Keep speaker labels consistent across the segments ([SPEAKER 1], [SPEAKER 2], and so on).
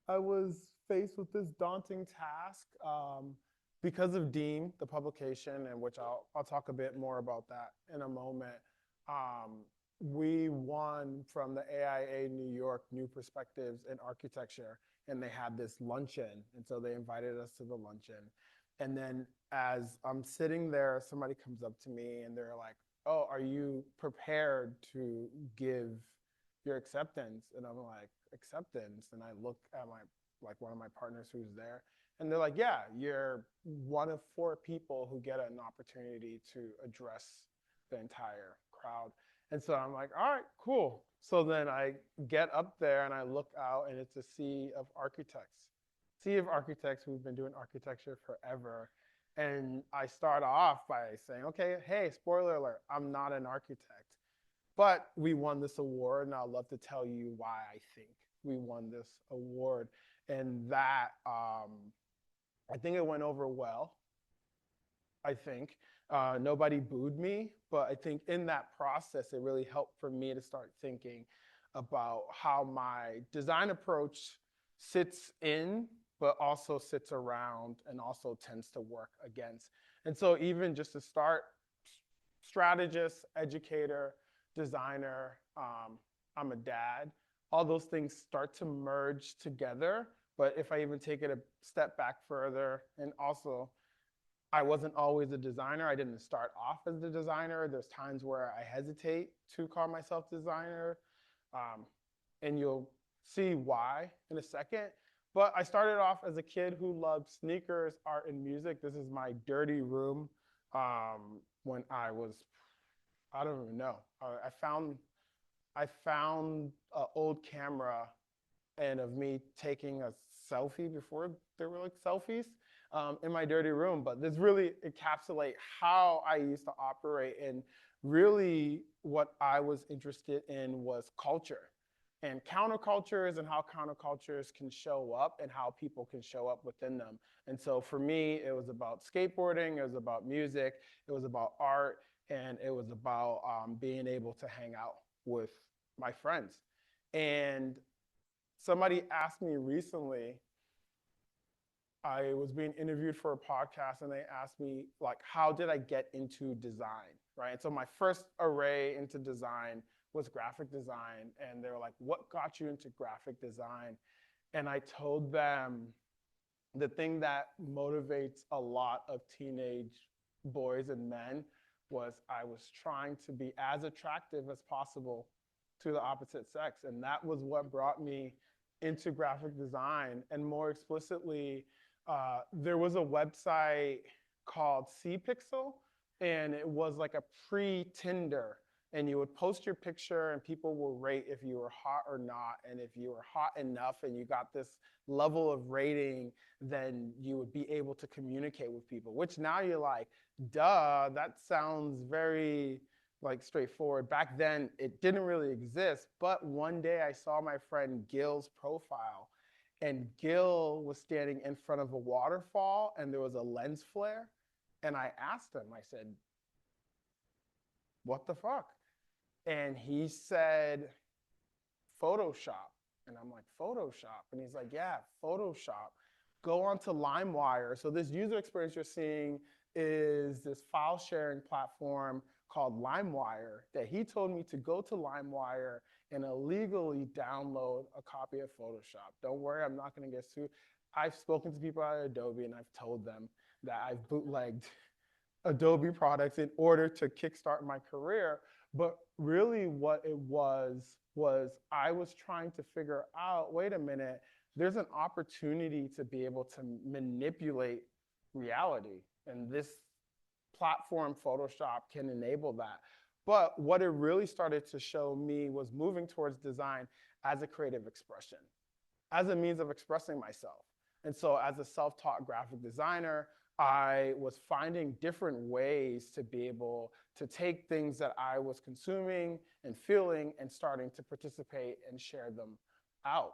[SPEAKER 1] I was faced with this daunting task because of Dean, the publication, and which I'll talk a bit more about that in a moment. Um, we won from the AIA New York New Perspectives in Architecture, and they had this luncheon, and so they invited us to the luncheon. And then as I'm sitting there, somebody comes up to me and they're like, "Oh, are you prepared to give your acceptance?" And I'm like, "Acceptance?" And I look at my like one of my partners who's there, and they're like, "Yeah, you're one of four people who get an opportunity to address the entire crowd." And so I'm like, "All right, cool." So then I get up there and I look out, and it's a sea of architects, who've been doing architecture forever. And I start off by saying, "Okay, hey, spoiler alert, I'm not an architect. But we won this award, and I'd love to tell you why I think we won this award." And that, I think it went over well. I think nobody booed me, but I think in that process, it really helped for me to start thinking about how my design approach sits in, but also sits around and also tends to work against. And so even just to start, strategist, educator, designer, I'm a dad. All those things start to merge together. But if I even take it a step back further, and also I wasn't always a designer. I didn't start off as the designer. There's times where I hesitate to call myself designer, um, and you'll see why in a second. But I started off as a kid who loved sneakers, art, and music. This is my dirty room when I was, I don't even know. I found an old camera and of me taking a selfie before there were like selfies in my dirty room. But this really encapsulate how I used to operate, and really what I was interested in was culture and countercultures, and how countercultures can show up and how people can show up within them. And so for me, it was about skateboarding, it was about music, it was about art, and it was about being able to hang out with my friends. And somebody asked me recently, I was being interviewed for a podcast, and they asked me, like, how did I get into design, right? And so my first array into design was graphic design. And they were like, "What got you into graphic design?" And I told them the thing that motivates a lot of teenage boys and men was I was trying to be as attractive as possible to the opposite sex. And that was what brought me into graphic design. And more explicitly, there was a website called cPixel, and it was like a pre-Tinder. And you would post your picture, and people will rate if you were hot or not. And if you were hot enough and you got this level of rating, then you would be able to communicate with people, which now you're like, duh, that sounds very like straightforward. Back then, it didn't really exist. But one day I saw my friend Gil's profile, and Gil was standing in front of a waterfall, and there was a lens flare. And I asked him, I said, "What the fuck?" And he said, "Photoshop." And I'm like, "Photoshop?" And he's like, "Yeah, Photoshop. Go onto LimeWire." So this user experience you're seeing is this file sharing platform called LimeWire, that he told me to go to LimeWire and illegally download a copy of Photoshop. Don't worry, I'm not going to get sued. I've spoken to people at Adobe, and I've told them that I've bootlegged Adobe products in order to kickstart my career. But really what it was I was trying to figure out, wait a minute, there's an opportunity to be able to manipulate reality. And this platform, Photoshop, can enable that. But what it really started to show me was moving towards design as a creative expression, as a means of expressing myself. And so as a self-taught graphic designer, I was finding different ways to be able to take things that I was consuming and feeling and starting to participate and share them out.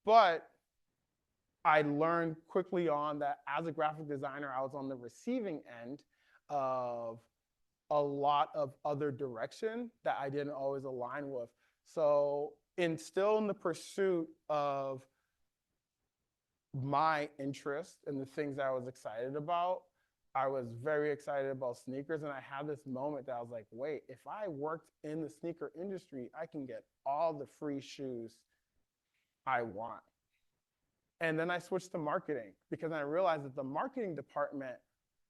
[SPEAKER 1] But I learned quickly on that as a graphic designer, I was on the receiving end of a lot of other direction that I didn't always align with. So still in the pursuit of my interest and the things I was excited about, I was very excited about sneakers. And I had this moment that I was like, wait, if I worked in the sneaker industry, I can get all the free shoes I want. And then I switched to marketing because I realized that the marketing department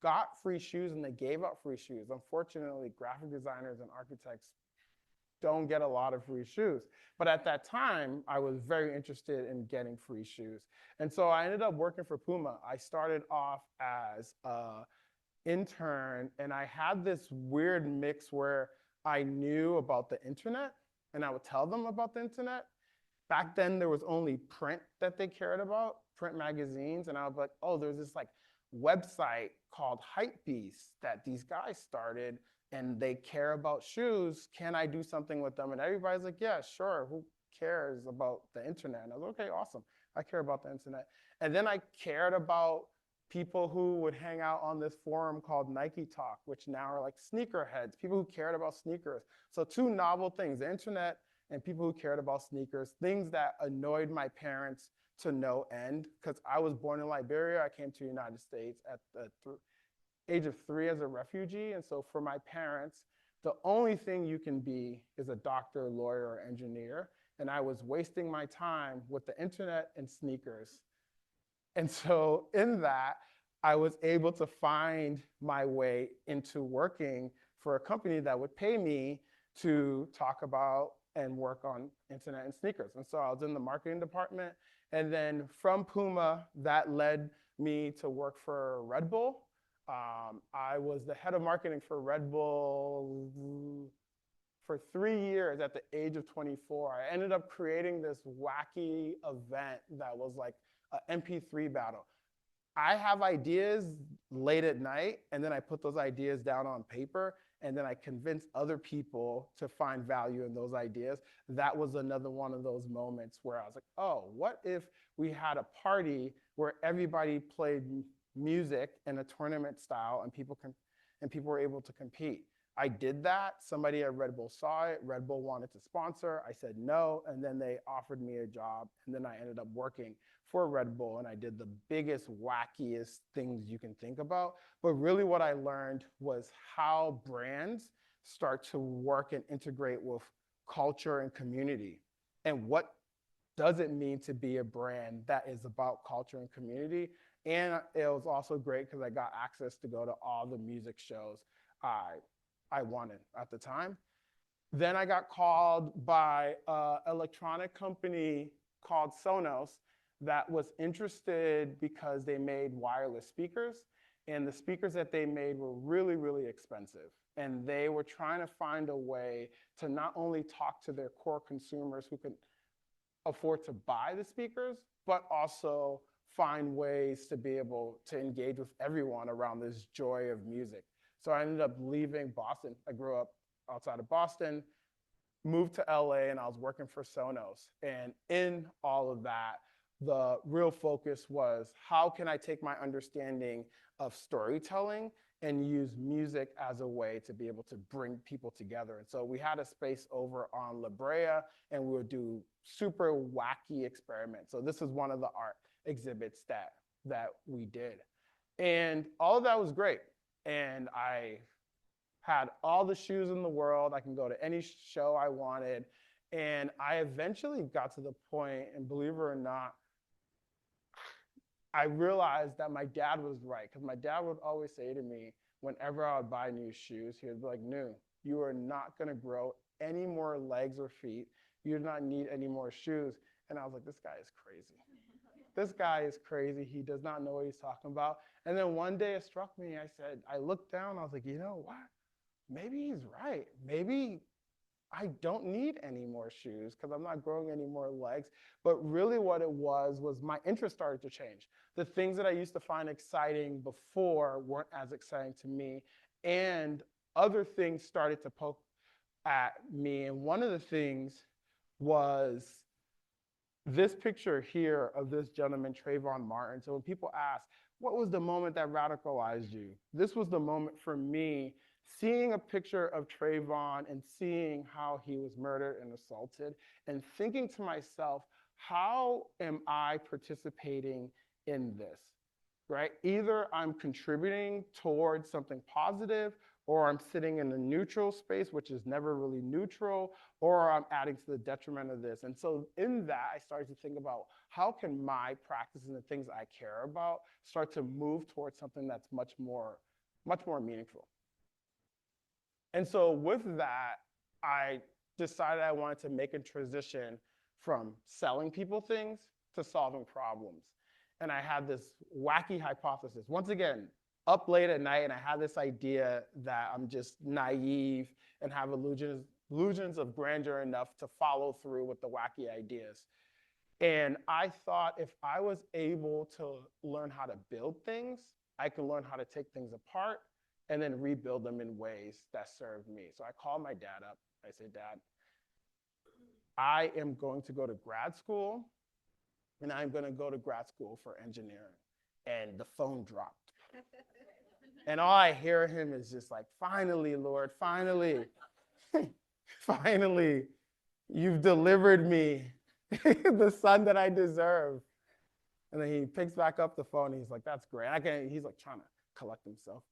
[SPEAKER 1] got free shoes and they gave out free shoes. Unfortunately, graphic designers and architects don't get a lot of free shoes. But at that time, I was very interested in getting free shoes. And so I ended up working for Puma. I started off as an intern, and I had this weird mix where I knew about the internet, and I would tell them about the internet. Back then, there was only print that they cared about, print magazines, and I was like, oh, there's this like website called Hypebeast that these guys started, and they care about shoes. Can I do something with them? And everybody's like, yeah, sure. Who cares about the internet? And I was like, okay, awesome. I care about the internet. And then I cared about people who would hang out on this forum called Nike Talk, which now are like sneakerheads, people who cared about sneakers. So two novel things, the internet and people who cared about sneakers, things that annoyed my parents to no end, because I was born in Liberia. I came to the United States at the age of 3 as a refugee. And so for my parents, the only thing you can be is a doctor, lawyer, or engineer. And I was wasting my time with the internet and sneakers. And so in that, I was able to find my way into working for a company that would pay me to talk about and work on internet and sneakers. And so I was in the marketing department. And then from Puma, that led me to work for Red Bull. I was the head of marketing for Red Bull for 3 years at the age of 24. I ended up creating this wacky event that was like an MP3 battle. I have ideas late at night, and then I put those ideas down on paper, and then I convince other people to find value in those ideas. That was another one of those moments where I was like, oh, what if we had a party where everybody played music in a tournament style and people were able to compete? I did that. Somebody at Red Bull saw it. Red Bull wanted to sponsor. I said no, and then they offered me a job, and then I ended up working for Red Bull, and I did the biggest, wackiest things you can think about. But really what I learned was how brands start to work and integrate with culture and community. And what does it mean to be a brand that is about culture and community? And it was also great because I got access to go to all the music shows I wanted at the time. Then I got called by an electronic company called Sonos that was interested because they made wireless speakers. And the speakers that they made were really, really expensive. And they were trying to find a way to not only talk to their core consumers who could afford to buy the speakers, but also find ways to be able to engage with everyone around this joy of music. So I ended up leaving Boston. I grew up outside of Boston, moved to LA, and I was working for Sonos. And in all of that, the real focus was how can I take my understanding of storytelling and use music as a way to be able to bring people together. And so we had a space over on La Brea, and we would do super wacky experiments. So this is one of the art exhibits that we did. And all of that was great. And I had all the shoes in the world. I can go to any show I wanted. And I eventually got to the point, and believe it or not, I realized that my dad was right, because my dad would always say to me, whenever I would buy new shoes, he would be like, "No, you are not going to grow any more legs or feet. You do not need any more shoes." And I was like, this guy is crazy. This guy is crazy. He does not know what he's talking about. And then one day it struck me. I looked down. I was like, you know what? Maybe he's right. Maybe I don't need any more shoes because I'm not growing any more legs. But really what it was my interest started to change. The things that I used to find exciting before weren't as exciting to me. And other things started to poke at me. And one of the things was this picture here of this gentleman, Trayvon Martin. So when people ask, what was the moment that radicalized you? This was the moment for me seeing a picture of Trayvon and seeing how he was murdered and assaulted, and thinking to myself, how am I participating in this, right? Either I'm contributing towards something positive, or I'm sitting in a neutral space, which is never really neutral, or I'm adding to the detriment of this. And so in that, I started to think about how can my practice and the things I care about start to move towards something that's much more meaningful. And so with that, I decided I wanted to make a transition from selling people things to solving problems. And I had this wacky hypothesis. Once again, up late at night, and I had this idea that I'm just naive and have illusions of grandeur enough to follow through with the wacky ideas. And I thought if I was able to learn how to build things, I could learn how to take things apart and then rebuild them in ways that served me. So I called my dad up. I said, Dad, I am going to go to grad school, and I'm going to go to grad school for engineering. And the phone dropped. And all I hear him is just like, finally, Lord, finally, finally, you've delivered me the son that I deserve. And then he picks back up the phone, and he's like, that's great. He's like trying to collect himself.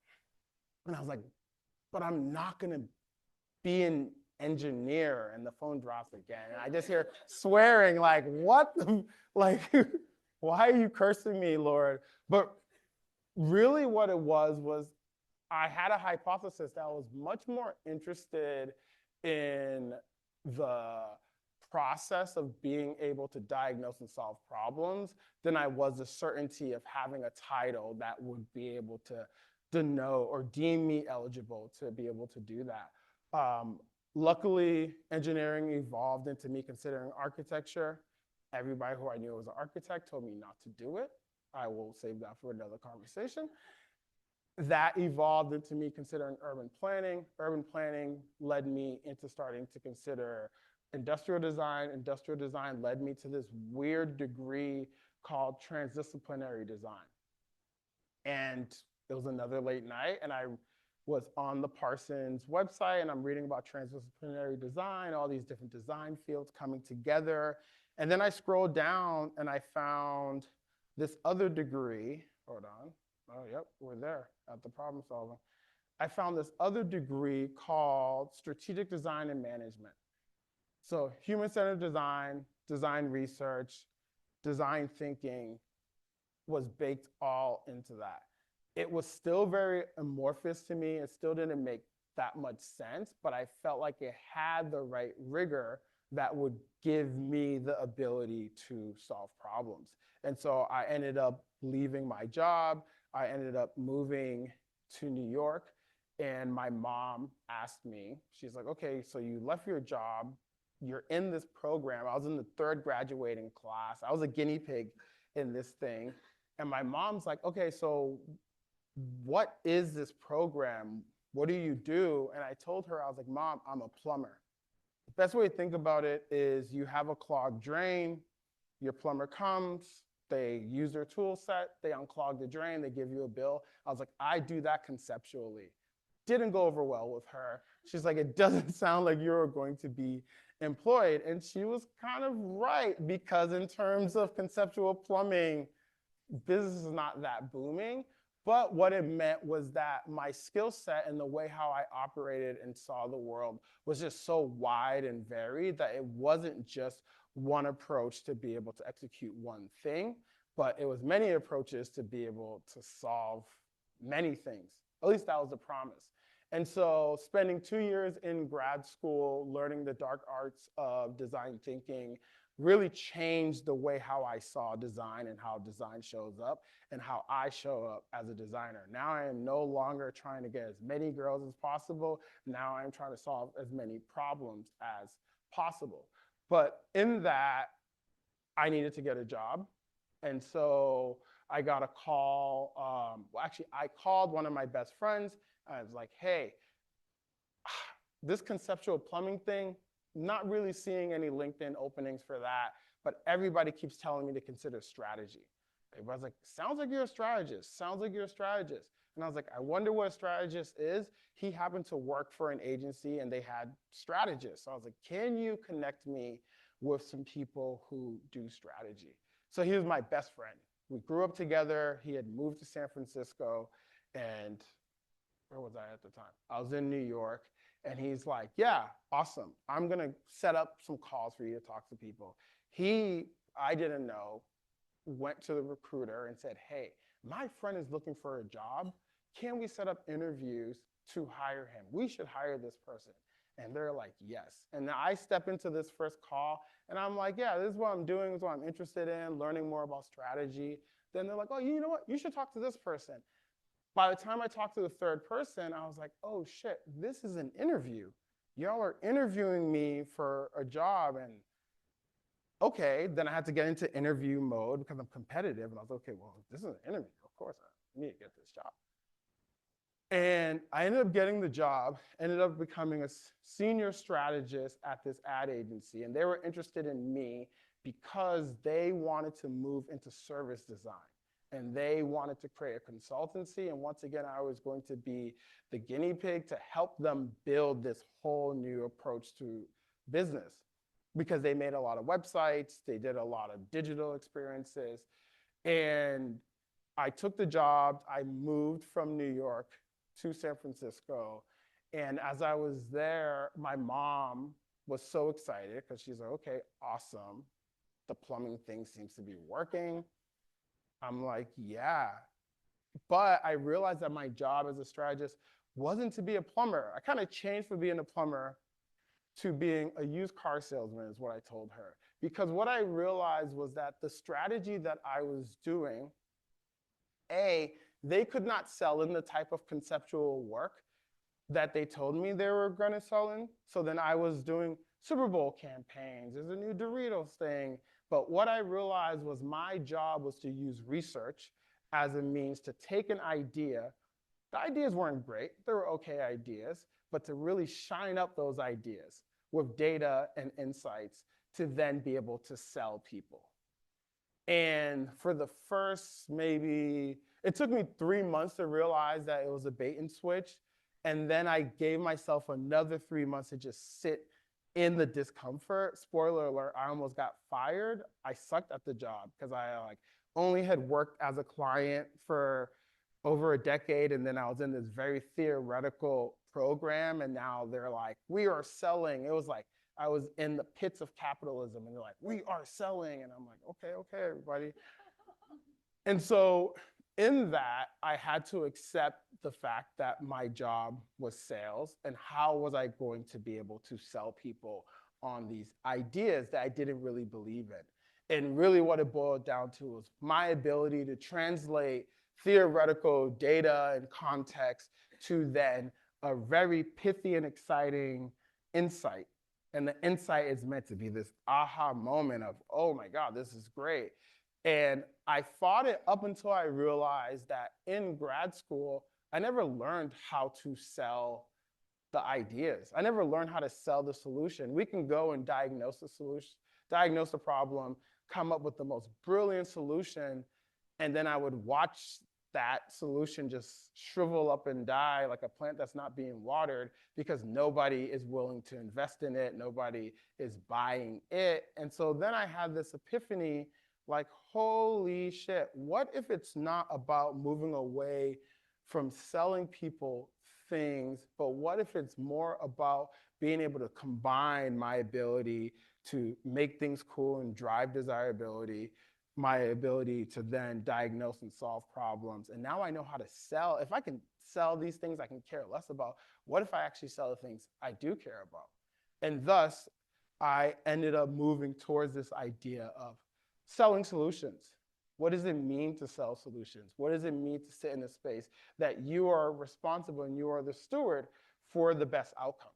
[SPEAKER 1] And I was like, but I'm not going to be an engineer. And the phone drops again. And I just hear swearing, like, what? Like, why are you cursing me, Lord? But really what it was I had a hypothesis that I was much more interested in the process of being able to diagnose and solve problems than I was the certainty of having a title that would be able to denote or deem me eligible to be able to do that. Luckily, engineering evolved into me considering architecture. Everybody who I knew was an architect told me not to do it. I will save that for another conversation. That evolved into me considering urban planning. Urban planning led me into starting to consider industrial design. Industrial design led me to this weird degree called transdisciplinary design. And it was another late night, and I was on the Parsons website, and I'm reading about transdisciplinary design, all these different design fields coming together. And then I scrolled down, and I found this other degree. Hold on. Oh, yep, we're there at the problem solving. I found this other degree called strategic design and management. So human-centered design, design research, design thinking was baked all into that. It was still very amorphous to me. It still didn't make that much sense, but I felt like it had the right rigor that would give me the ability to solve problems. And so I ended up leaving my job. I ended up moving to New York, and my mom asked me, she's like, okay, so you left your job, you're in this program. I was in the third graduating class. I was a guinea pig in this thing. And my mom's like, okay, so what is this program? What do you do? And I told her, I was like, Mom, I'm a plumber. The best way to think about it is you have a clogged drain, your plumber comes, they use their tool set, they unclog the drain, they give you a bill. I was like, I do that conceptually. Didn't go over well with her. She's like, it doesn't sound like you're going to be employed. And she was kind of right, because in terms of conceptual plumbing, business is not that booming. But what it meant was that my skill set and the way how I operated and saw the world was just so wide and varied that it wasn't just one approach to be able to execute one thing, but it was many approaches to be able to solve many things. At least that was the promise. And so spending 2 years in grad school, learning the dark arts of design thinking really changed the way how I saw design and how design shows up and how I show up as a designer. Now I am no longer trying to get as many girls as possible. Now I'm trying to solve as many problems as possible. But in that, I needed to get a job. And so I got a call. I called one of my best friends. I was like, hey, this conceptual plumbing thing, not really seeing any LinkedIn openings for that, but everybody keeps telling me to consider strategy. Everybody's like, sounds like you're a strategist. Sounds like you're a strategist. And I was like, I wonder what a strategist is. He happened to work for an agency and they had strategists. So I was like, can you connect me with some people who do strategy? So he was my best friend. We grew up together. He had moved to San Francisco, and where was I at the time? I was in New York, and he's like, yeah, awesome. I'm gonna set up some calls for you to talk to people. I didn't know, went to the recruiter and said, hey, my friend is looking for a job. Can we set up interviews to hire him? We should hire this person. And they're like, yes. And now I step into this first call and I'm like, yeah, this is what I'm doing, this is what I'm interested in, learning more about strategy. Then they're like, oh, you know what? You should talk to this person. By the time I talked to the third person, I was like, oh shit, this is an interview. Y'all are interviewing me for a job. And okay, then I had to get into interview mode because I'm competitive. And I was like, okay, well, this is an interview. Of course, I need to get this job. And I ended up getting the job, ended up becoming a senior strategist at this ad agency. And they were interested in me because they wanted to move into service design. And they wanted to create a consultancy. And once again, I was going to be the guinea pig to help them build this whole new approach to business, because they made a lot of websites, they did a lot of digital experiences. And I took the job, I moved from New York to San Francisco. And as I was there, my mom was so excited because she's like, okay, awesome. The plumbing thing seems to be working. I'm like, yeah. But I realized that my job as a strategist wasn't to be a plumber. I kind of changed from being a plumber to being a used car salesman is what I told her. Because what I realized was that the strategy that I was doing, they could not sell in the type of conceptual work that they told me they were going to sell in. So then I was doing Super Bowl campaigns. There's a new Doritos thing. But what I realized was my job was to use research as a means to take an idea. The ideas weren't great. They were okay ideas, but to really shine up those ideas with data and insights to then be able to sell people. And for the first it took me 3 months to realize that it was a bait and switch. And then I gave myself another 3 months to just sit in the discomfort. Spoiler alert, I almost got fired. I sucked at the job because I only had worked as a client for over a decade. And then I was in this very theoretical program. And now they're like, we are selling. It was like I was in the pits of capitalism. And they're like, we are selling. And I'm like, okay, everybody. And so in that, I had to accept the fact that my job was sales, and how was I going to be able to sell people on these ideas that I didn't really believe in. And really what it boiled down to was my ability to translate theoretical data and context to then a very pithy and exciting insight. And the insight is meant to be this aha moment of, oh my God, this is great. And I fought it up until I realized that in grad school, I never learned how to sell the ideas. I never learned how to sell the solution. We can go and diagnose the solution, diagnose the problem, come up with the most brilliant solution, and then I would watch that solution just shrivel up and die like a plant that's not being watered because nobody is willing to invest in it, nobody is buying it. And so then I had this epiphany, like, holy shit, what if it's not about moving away from selling people things, but what if it's more about being able to combine my ability to make things cool and drive desirability, my ability to then diagnose and solve problems. And now I know how to sell. If I can sell these things I can care less about, what if I actually sell the things I do care about? And thus, I ended up moving towards this idea of selling solutions. What does it mean to sell solutions? What does it mean to sit in a space that you are responsible and you are the steward for the best outcomes?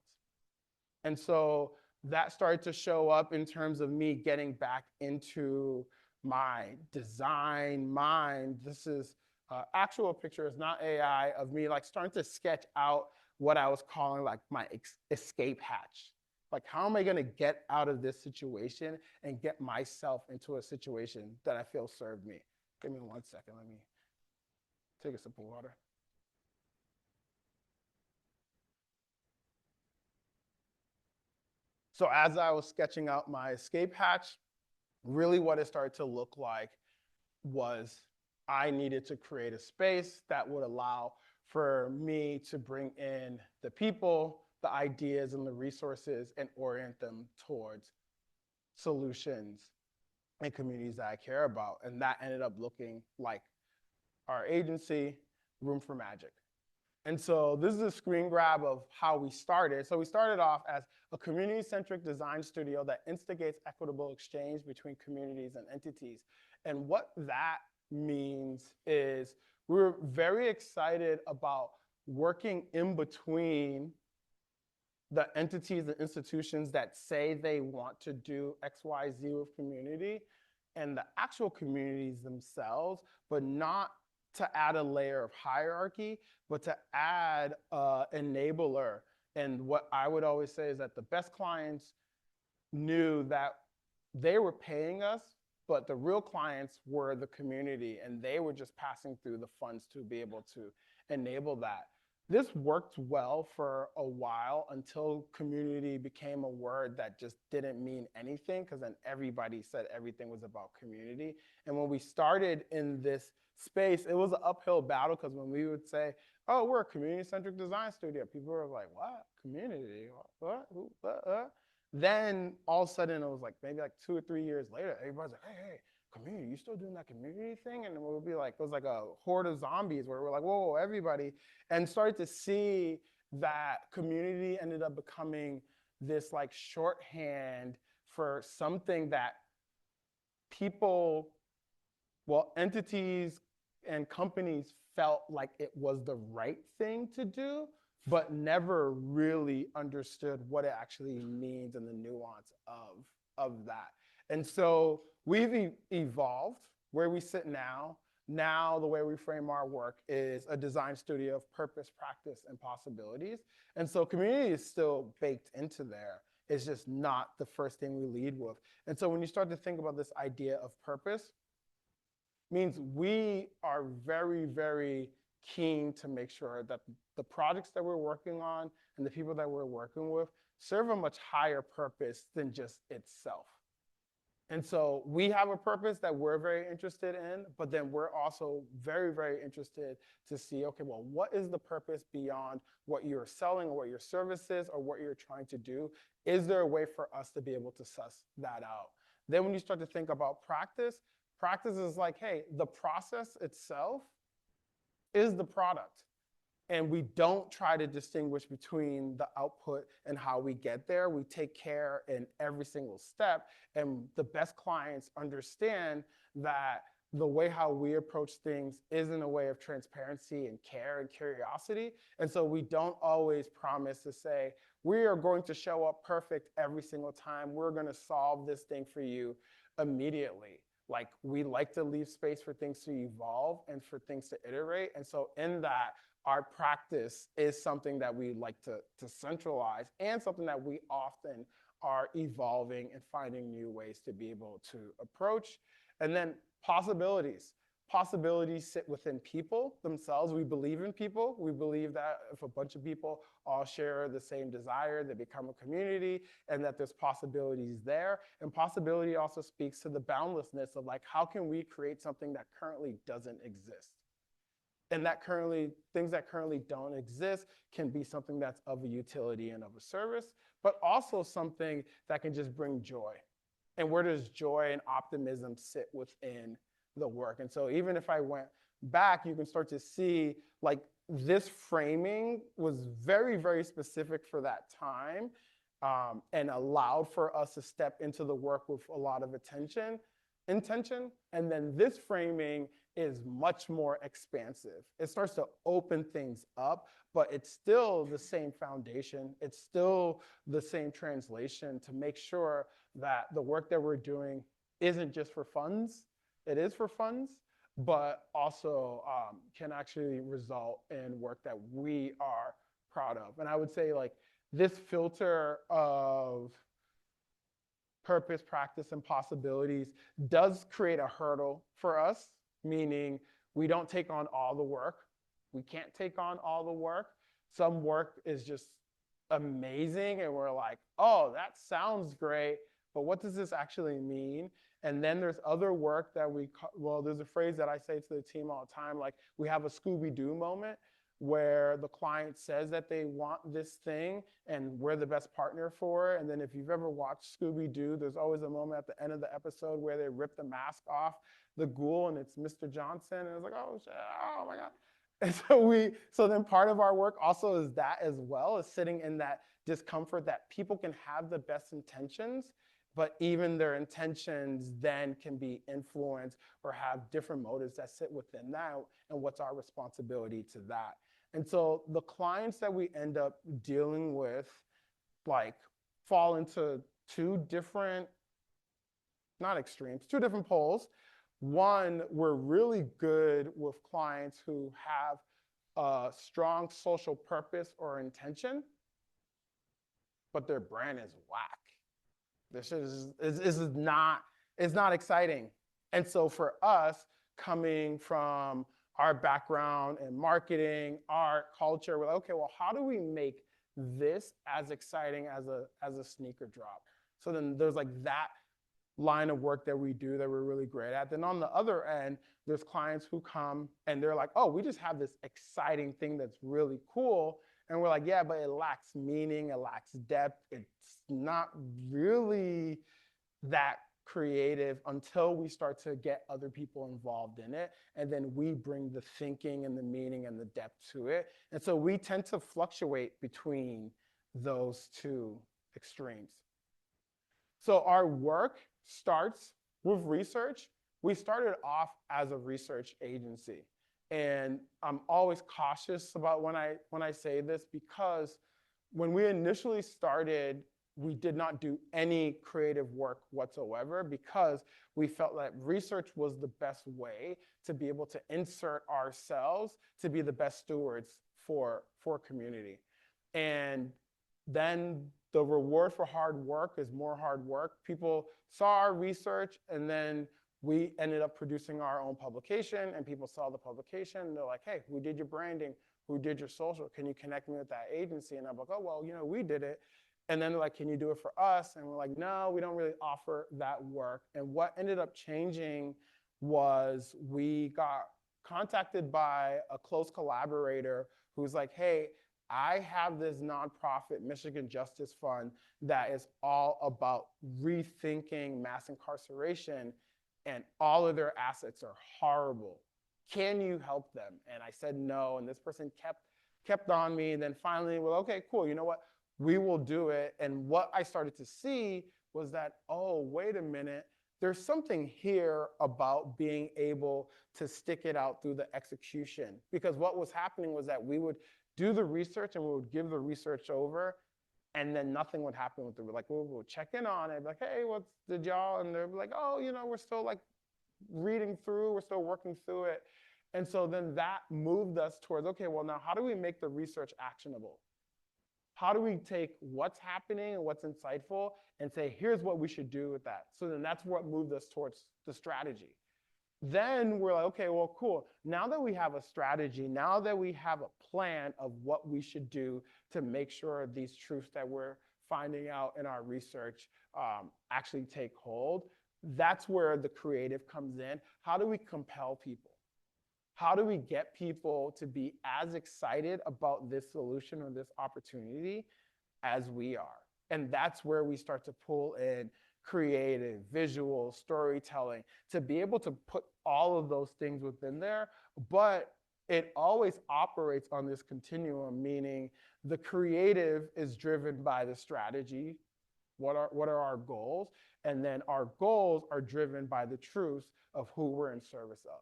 [SPEAKER 1] And so that started to show up in terms of me getting back into my design mind. This is actual picture, it's not AI, of me like starting to sketch out what I was calling like my escape hatch. Like, how am I gonna get out of this situation and get myself into a situation that I feel served me? Give me 1 second. Let me take a sip of water. So as I was sketching out my escape hatch, really what it started to look like was I needed to create a space that would allow for me to bring in the people, the ideas, and the resources and orient them towards solutions and communities that I care about. And that ended up looking like our agency, Room for Magic. And so this is a screen grab of how we started. So we started off as a community-centric design studio that instigates equitable exchange between communities and entities. And what that means is we're very excited about working in between the entities and institutions that say they want to do X, Y, Z with community and the actual communities themselves, but not to add a layer of hierarchy, but to add an enabler. And what I would always say is that the best clients knew that they were paying us, but the real clients were the community, and they were just passing through the funds to be able to enable that. This worked well for a while until community became a word that just didn't mean anything, because then everybody said everything was about community. And when we started in this space, it was an uphill battle, because when we would say, oh, we're a community-centric design studio, people were like, what? Community? What? Who? What? Then all of a sudden it was like maybe like 2 or 3 years later, everybody's like, hey, community, you still doing that community thing? And it would be like, it was like a horde of zombies where we're like, whoa, everybody. And started to see that community ended up becoming this like shorthand for something that people, well, entities and companies felt like it was the right thing to do, but never really understood what it actually means and the nuance of that. And so we've evolved where we sit now. Now the way we frame our work is a design studio of purpose, practice, and possibilities. And so community is still baked into there. It's just not the first thing we lead with. And so when you start to think about this idea of purpose, means we are very, very keen to make sure that the projects that we're working on and the people that we're working with serve a much higher purpose than just itself. And so we have a purpose that we're very interested in, but then we're also very, very interested to see, okay, well, what is the purpose beyond what you're selling or what your service is or what you're trying to do? Is there a way for us to be able to suss that out? Then when you start to think about practice, practice is like, hey, the process itself is the product. And we don't try to distinguish between the output and how we get there. We take care in every single step. And the best clients understand that the way how we approach things is in a way of transparency and care and curiosity. And so we don't always promise to say, we are going to show up perfect every single time. We're going to solve this thing for you immediately. Like, we like to leave space for things to evolve and for things to iterate. And so in that, our practice is something that we like to centralize and something that we often are evolving and finding new ways to be able to approach. And then possibilities. Possibilities sit within people themselves. We believe in people. We believe that if a bunch of people all share the same desire, they become a community, and that there's possibilities there. And possibility also speaks to the boundlessness of like, how can we create something that currently doesn't exist? And that things that currently don't exist can be something that's of a utility and of a service, but also something that can just bring joy. And where does joy and optimism sit within the work? And so even if I went back, you can start to see like this framing was very, very specific for that time, and allowed for us to step into the work with a lot of intention. And then this framing is much more expansive. It starts to open things up, but it's still the same foundation. It's still the same translation to make sure that the work that we're doing isn't just for funds. It is for funds, but also can actually result in work that we are proud of. And I would say like this filter of purpose, practice, and possibilities does create a hurdle for us meaning we don't take on all the work. We can't take on all the work. Some work is just amazing, and we're like, oh, that sounds great, but what does this actually mean? And then there's other work that well, there's a phrase that I say to the team all the time, like we have a Scooby-Doo moment where the client says that they want this thing and we're the best partner for it. And then if you've ever watched Scooby-Doo, there's always a moment at the end of the episode where they rip the mask off the ghoul and it's Mr. Johnson. And it's like, oh, shit, oh my God. And so then part of our work also is that as well, is sitting in that discomfort that people can have the best intentions, but even their intentions then can be influenced or have different motives that sit within that, and what's our responsibility to that. And so the clients that we end up dealing with like fall into two different, not extremes, two different poles. One, we're really good with clients who have a strong social purpose or intention, but their brand is whack. This is not, it's not exciting. And so for us, coming from our background in marketing, art, culture, we're like, okay, well, how do we make this as exciting as a sneaker drop? So then there's like that line of work that we do that we're really great at. Then on the other end, there's clients who come and they're like, oh, we just have this exciting thing that's really cool. And we're like, yeah, but it lacks meaning, it lacks depth. It's not really that creative until we start to get other people involved in it. And then we bring the thinking and the meaning and the depth to it. And so we tend to fluctuate between those two extremes. So our work starts with research. We started off as a research agency. And I'm always cautious about when I say this, because when we initially started, we did not do any creative work whatsoever, because we felt that research was the best way to be able to insert ourselves to be the best stewards for community. And then the reward for hard work is more hard work. People saw our research, and then we ended up producing our own publication, and people saw the publication, and they're like, hey, who did your branding? Who did your social? Can you connect me with that agency? And I'm like, oh, well, we did it. And then they're like, can you do it for us? And we're like, no, we don't really offer that work. And what ended up changing was we got contacted by a close collaborator who's like, hey, I have this nonprofit Michigan Justice Fund that is all about rethinking mass incarceration, and all of their assets are horrible. Can you help them? And I said no, and this person kept on me. And then finally, well, okay, cool, you know what? We will do it. And what I started to see was that, oh, wait a minute, there's something here about being able to stick it out through the execution. Because what was happening was that we would do the research and we would give the research over, and then nothing would happen with it. Like, we would check in on it, like, hey, did y'all? And they're like, oh, we're still like reading through, we're still working through it. And so then that moved us towards, okay, well, now how do we make the research actionable? How do we take what's happening and what's insightful and say, here's what we should do with that? So then that's what moved us towards the strategy. Then we're like, okay, well, cool. Now that we have a strategy, now that we have a plan of what we should do to make sure these truths that we're finding out in our research actually take hold, that's where the creative comes in. How do we compel people? How do we get people to be as excited about this solution or this opportunity as we are? And that's where we start to pull in creative, visual, storytelling, to be able to put all of those things within there. But it always operates on this continuum, meaning the creative is driven by the strategy. What are our goals? And then our goals are driven by the truths of who we're in service of.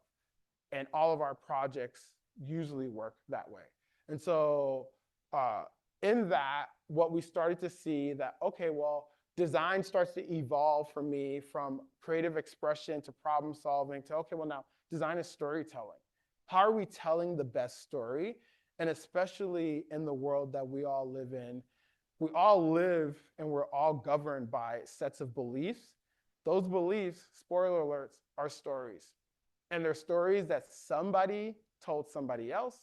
[SPEAKER 1] And all of our projects usually work that way. And so in that, what we started to see that, okay, well, design starts to evolve for me from creative expression to problem solving to, okay, well, now design is storytelling. How are we telling the best story? And especially in the world that we all live in, we all live and we're all governed by sets of beliefs. Those beliefs, spoiler alerts, are stories. And they're stories that somebody told somebody else,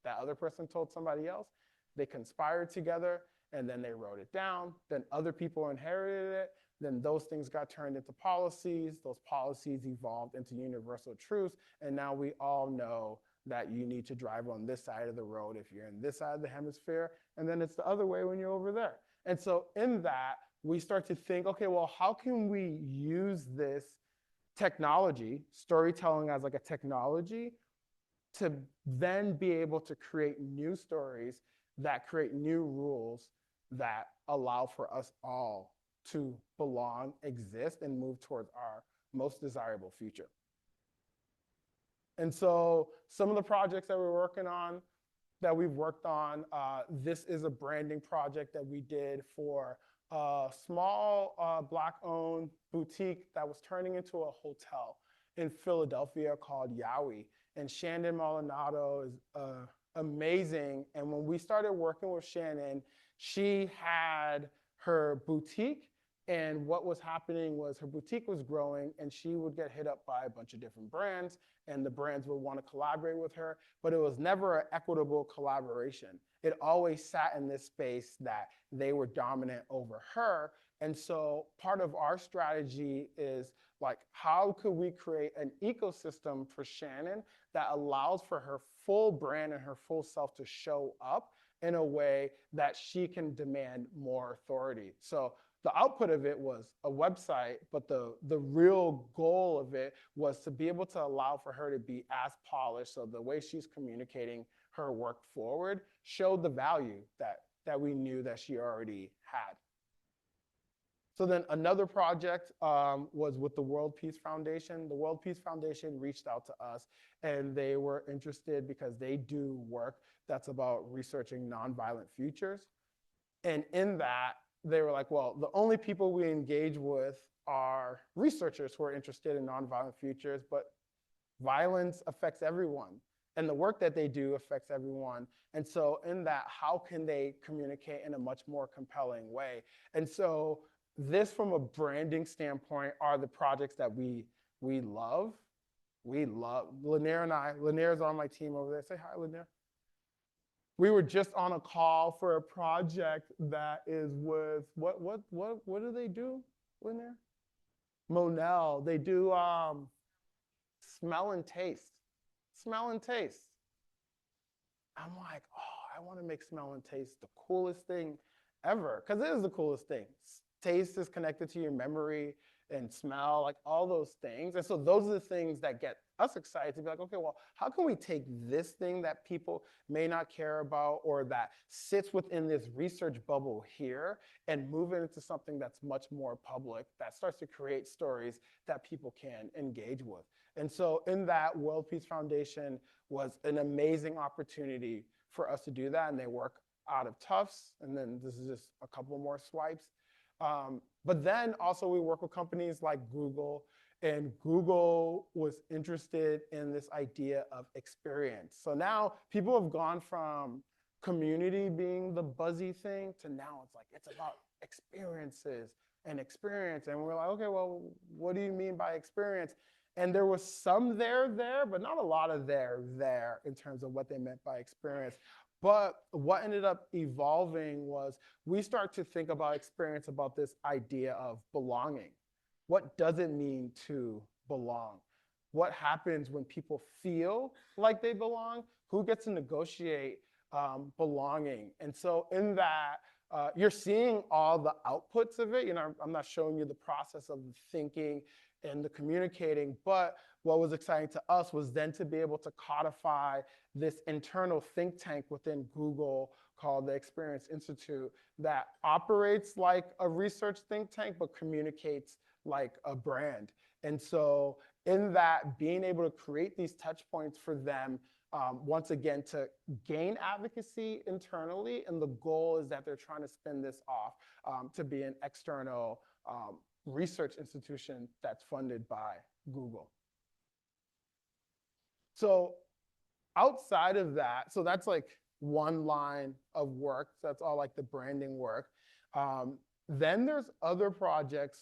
[SPEAKER 1] that other person told somebody else. They conspired together, and then they wrote it down. Then other people inherited it. Then those things got turned into policies. Those policies evolved into universal truths. And now we all know that you need to drive on this side of the road if you're in this side of the hemisphere. And then it's the other way when you're over there. And so in that, we start to think, okay, well, how can we use this technology, storytelling as like a technology, to then be able to create new stories that create new rules that allow for us all to belong, exist, and move towards our most desirable future. And so some of the projects that we're working on, that we've worked on, this is a branding project that we did for a small Black-owned boutique that was turning into a hotel in Philadelphia called Yowie. And Shannon Maldonado is amazing. And when we started working with Shannon, she had her boutique, and what was happening was her boutique was growing, and she would get hit up by a bunch of different brands, and the brands would want to collaborate with her, but it was never an equitable collaboration. It always sat in this space that they were dominant over her. And so part of our strategy is like, how could we create an ecosystem for Shannon that allows for her full brand and her full self to show up in a way that she can demand more authority? So the output of it was a website, but the real goal of it was to be able to allow for her to be as polished, so the way she's communicating her work forward showed the value that we knew that she already had. So then another project was with the World Peace Foundation. The World Peace Foundation reached out to us, and they were interested because they do work that's about researching nonviolent futures. And in that, they were like, well, the only people we engage with are researchers who are interested in nonviolent futures, but violence affects everyone. And the work that they do affects everyone. And so in that, how can they communicate in a much more compelling way? And so this, from a branding standpoint, are the projects that we love. We love, Lanier and I, Lanier's on my team over there. Say hi, Lanier. We were just on a call for a project that is with, what do they do, Lanier? Monel, they do smell and taste. Smell and taste. I'm like, oh, I want to make smell and taste the coolest thing ever, because it is the coolest thing. Taste is connected to your memory, and smell, like all those things. And so those are the things that get us excited to be like, okay, well, how can we take this thing that people may not care about or that sits within this research bubble here and move it into something that's much more public, that starts to create stories that people can engage with. And so in that, World Peace Foundation was an amazing opportunity for us to do that. And they work out of Tufts. And then this is just a couple more swipes. But then also we work with companies like Google, and Google was interested in this idea of experience. So now people have gone from community being the buzzy thing to now it's like, it's about experiences and experience. And we're like, okay, well, what do you mean by experience? And there was some there, but not a lot of there in terms of what they meant by experience. But what ended up evolving was we start to think about experience, about this idea of belonging. What does it mean to belong? What happens when people feel like they belong? Who gets to negotiate belonging? And so in that, you're seeing all the outputs of it. You know, I'm not showing you the process of the thinking and the communicating, but what was exciting to us was then to be able to codify this internal think tank within Google called the Experience Institute that operates like a research think tank, but communicates like a brand. And so in that, being able to create these touch points for them, once again, to gain advocacy internally, and the goal is that they're trying to spin this off to be an external research institution that's funded by Google. So outside of that, so that's like one line of work. So that's all like the branding work. Then there's other projects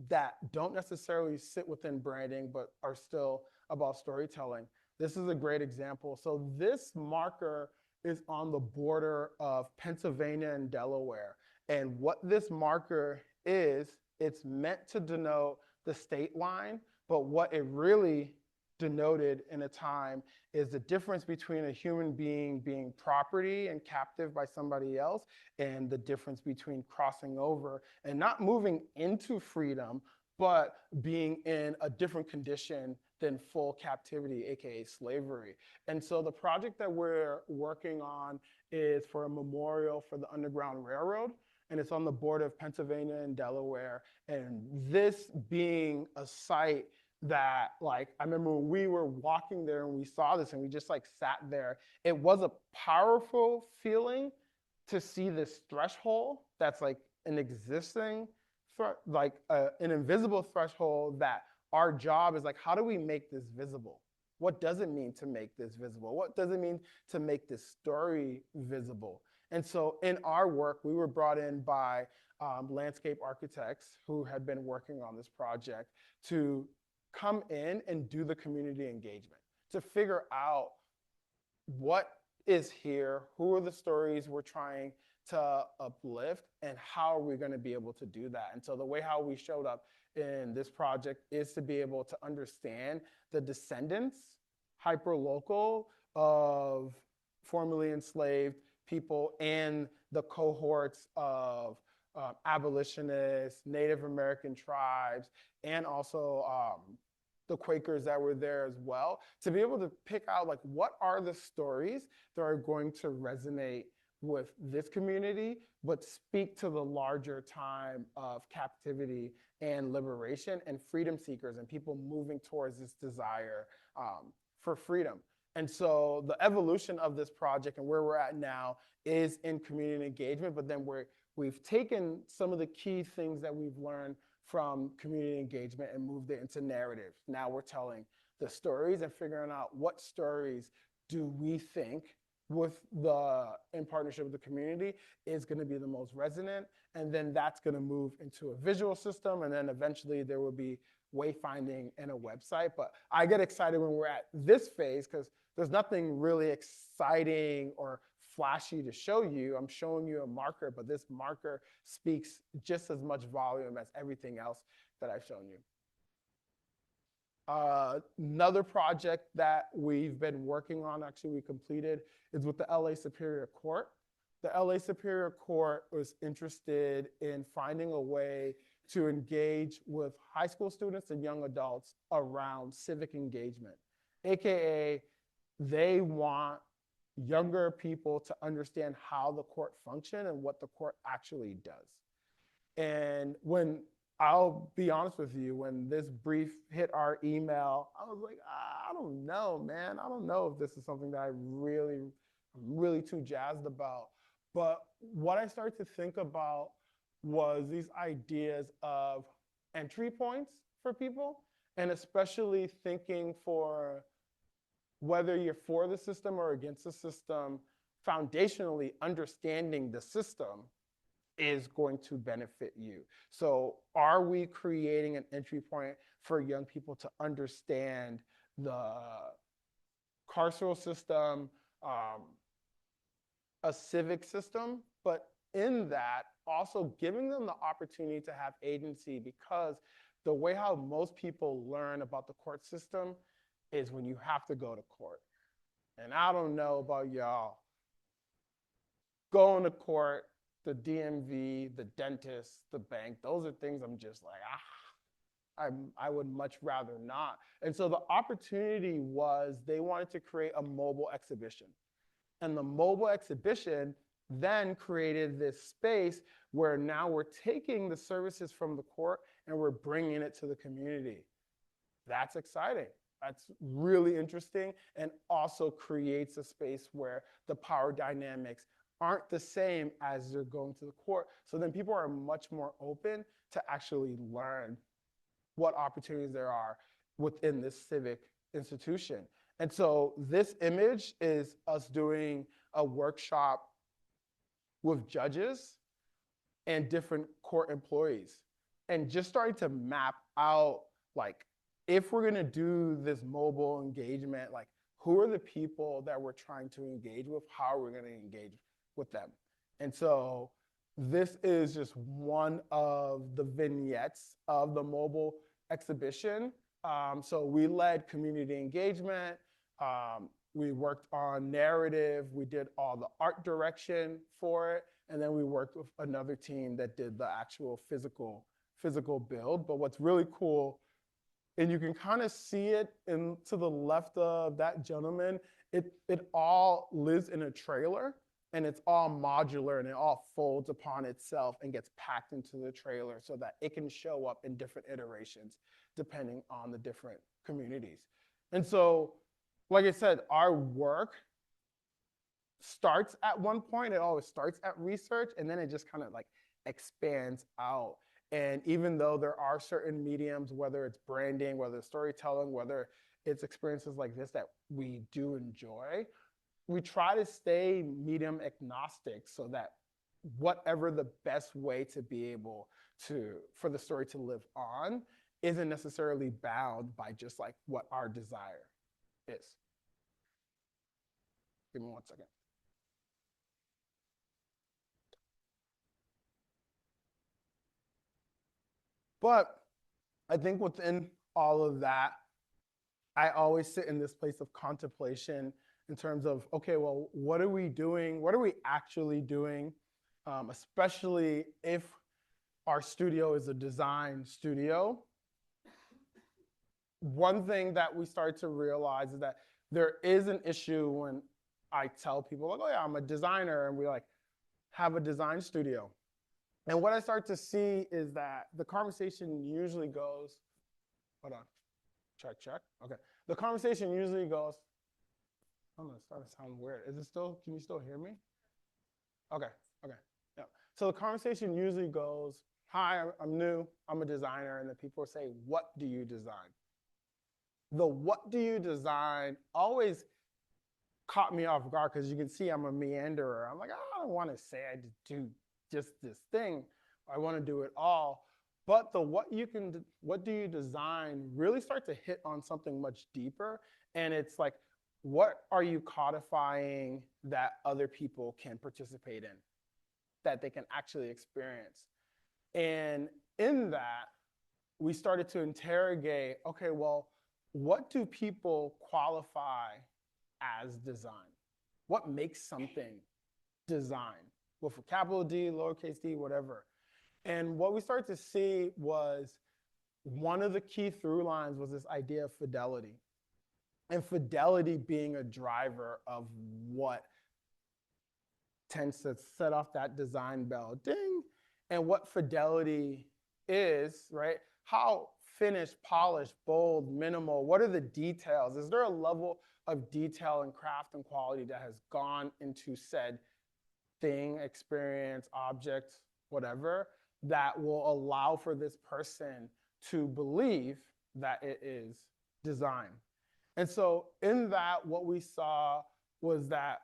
[SPEAKER 1] that don't necessarily sit within branding, but are still about storytelling. This is a great example. So this marker is on the border of Pennsylvania and Delaware. And what this marker is, it's meant to denote the state line, but what it really denoted in a time is the difference between a human being property and captive by somebody else, and the difference between crossing over and not moving into freedom, but being in a different condition than full captivity, AKA slavery. And so the project that we're working on is for a memorial for the Underground Railroad, and it's on the border of Pennsylvania and Delaware. And this being a site that, like, I remember when we were walking there and we saw this and we just like sat there, it was a powerful feeling to see this threshold that's like an existing, an invisible threshold, that our job is like, how do we make this visible? What does it mean to make this visible? What does it mean to make this story visible? And so in our work, we were brought in by landscape architects who had been working on this project to come in and do the community engagement, to figure out what is here, who are the stories we're trying to uplift, and how are we going to be able to do that. And so the way how we showed up in this project is to be able to understand the descendants, hyperlocal, of formerly enslaved people and the cohorts of abolitionists, Native American tribes, and also the Quakers that were there as well, to be able to pick out like what are the stories that are going to resonate with this community, but speak to the larger time of captivity and liberation and freedom seekers and people moving towards this desire for freedom. And so the evolution of this project and where we're at now is in community engagement, but then we've taken some of the key things that we've learned from community engagement and moved it into narrative. Now we're telling the stories and figuring out what stories do we think in partnership with the community is going to be the most resonant. And then that's going to move into a visual system. And then eventually there will be wayfinding and a website. But I get excited when we're at this phase because there's nothing really exciting or flashy to show you. I'm showing you a marker, but this marker speaks just as much volume as everything else that I've shown you. Another project that we've been working on, actually we completed, is with the LA Superior Court. The LA Superior Court was interested in finding a way to engage with high school students and young adults around civic engagement, AKA they want younger people to understand how the court functions and what the court actually does. And when, I'll be honest with you, when this brief hit our email, I was like, I don't know, man. I don't know if this is something that I'm really too jazzed about. But what I started to think about was these ideas of entry points for people, and especially thinking for whether you're for the system or against the system, foundationally understanding the system is going to benefit you. So are we creating an entry point for young people to understand the carceral system, a civic system, but in that also giving them the opportunity to have agency, because the way how most people learn about the court system is when you have to go to court. And I don't know about y'all, going to court, the DMV, the dentist, the bank, those are things I'm just like, I would much rather not. And so the opportunity was they wanted to create a mobile exhibition. And the mobile exhibition then created this space where now we're taking the services from the court and we're bringing it to the community. That's exciting. That's really interesting, and also creates a space where the power dynamics aren't the same as you're going to the court. So then people are much more open to actually learn what opportunities there are within this civic institution. And so this image is us doing a workshop with judges and different court employees. and just starting to map out, like, if we're gonna do this mobile engagement, like, who are the people that we're trying to engage with? How are we gonna engage with them? And so this is just one of the vignettes of the mobile exhibition. So we led community engagement. We worked on narrative. We did all the art direction for it. And then we worked with another team that did the actual physical build. But what's really cool, and you can kind of see it to the left of that gentleman, it all lives in a trailer, and it's all modular, and it all folds upon itself and gets packed into the trailer so that it can show up in different iterations depending on the different communities. And so, like I said, our work starts at one point. It always starts at research, and then it just kind of like expands out. And even though there are certain mediums, whether it's branding, whether it's storytelling, whether it's experiences like this that we do enjoy, we try to stay medium agnostic so that whatever the best way to be able to, for the story to live on, isn't necessarily bound by just like what our desire is. Give me 1 second. But I think within all of that, I always sit in this place of contemplation in terms of, okay, well, what are we doing? What are we actually doing? Especially if our studio is a design studio. One thing that we start to realize is that there is an issue when I tell people, like, oh yeah, I'm a designer, and we like have a design studio. And what I start to see is that the conversation usually goes, hold on, check, okay. The conversation usually goes, oh no, it's starting to sound weird. Is it still, can you still hear me? Okay, yeah. So the conversation usually goes, hi, I'm new, I'm a designer, and then people say, what do you design? The what do you design always caught me off guard, because you can see I'm a meanderer. I'm like, I don't want to say I do just this thing. I want to do it all. But the what do you design really start to hit on something much deeper. And it's like, what are you codifying that other people can participate in, that they can actually experience? And in that, we started to interrogate, okay, well, what do people qualify as design? What makes something design? Well, for capital D, lowercase d, whatever. And what we started to see was one of the key through lines was this idea of fidelity. And fidelity being a driver of what tends to set off that design bell, ding. And what fidelity is, right? How finished, polished, bold, minimal, what are the details? Is there a level of detail and craft and quality that has gone into said thing, experience, object, whatever, that will allow for this person to believe that it is design? And so in that, what we saw was that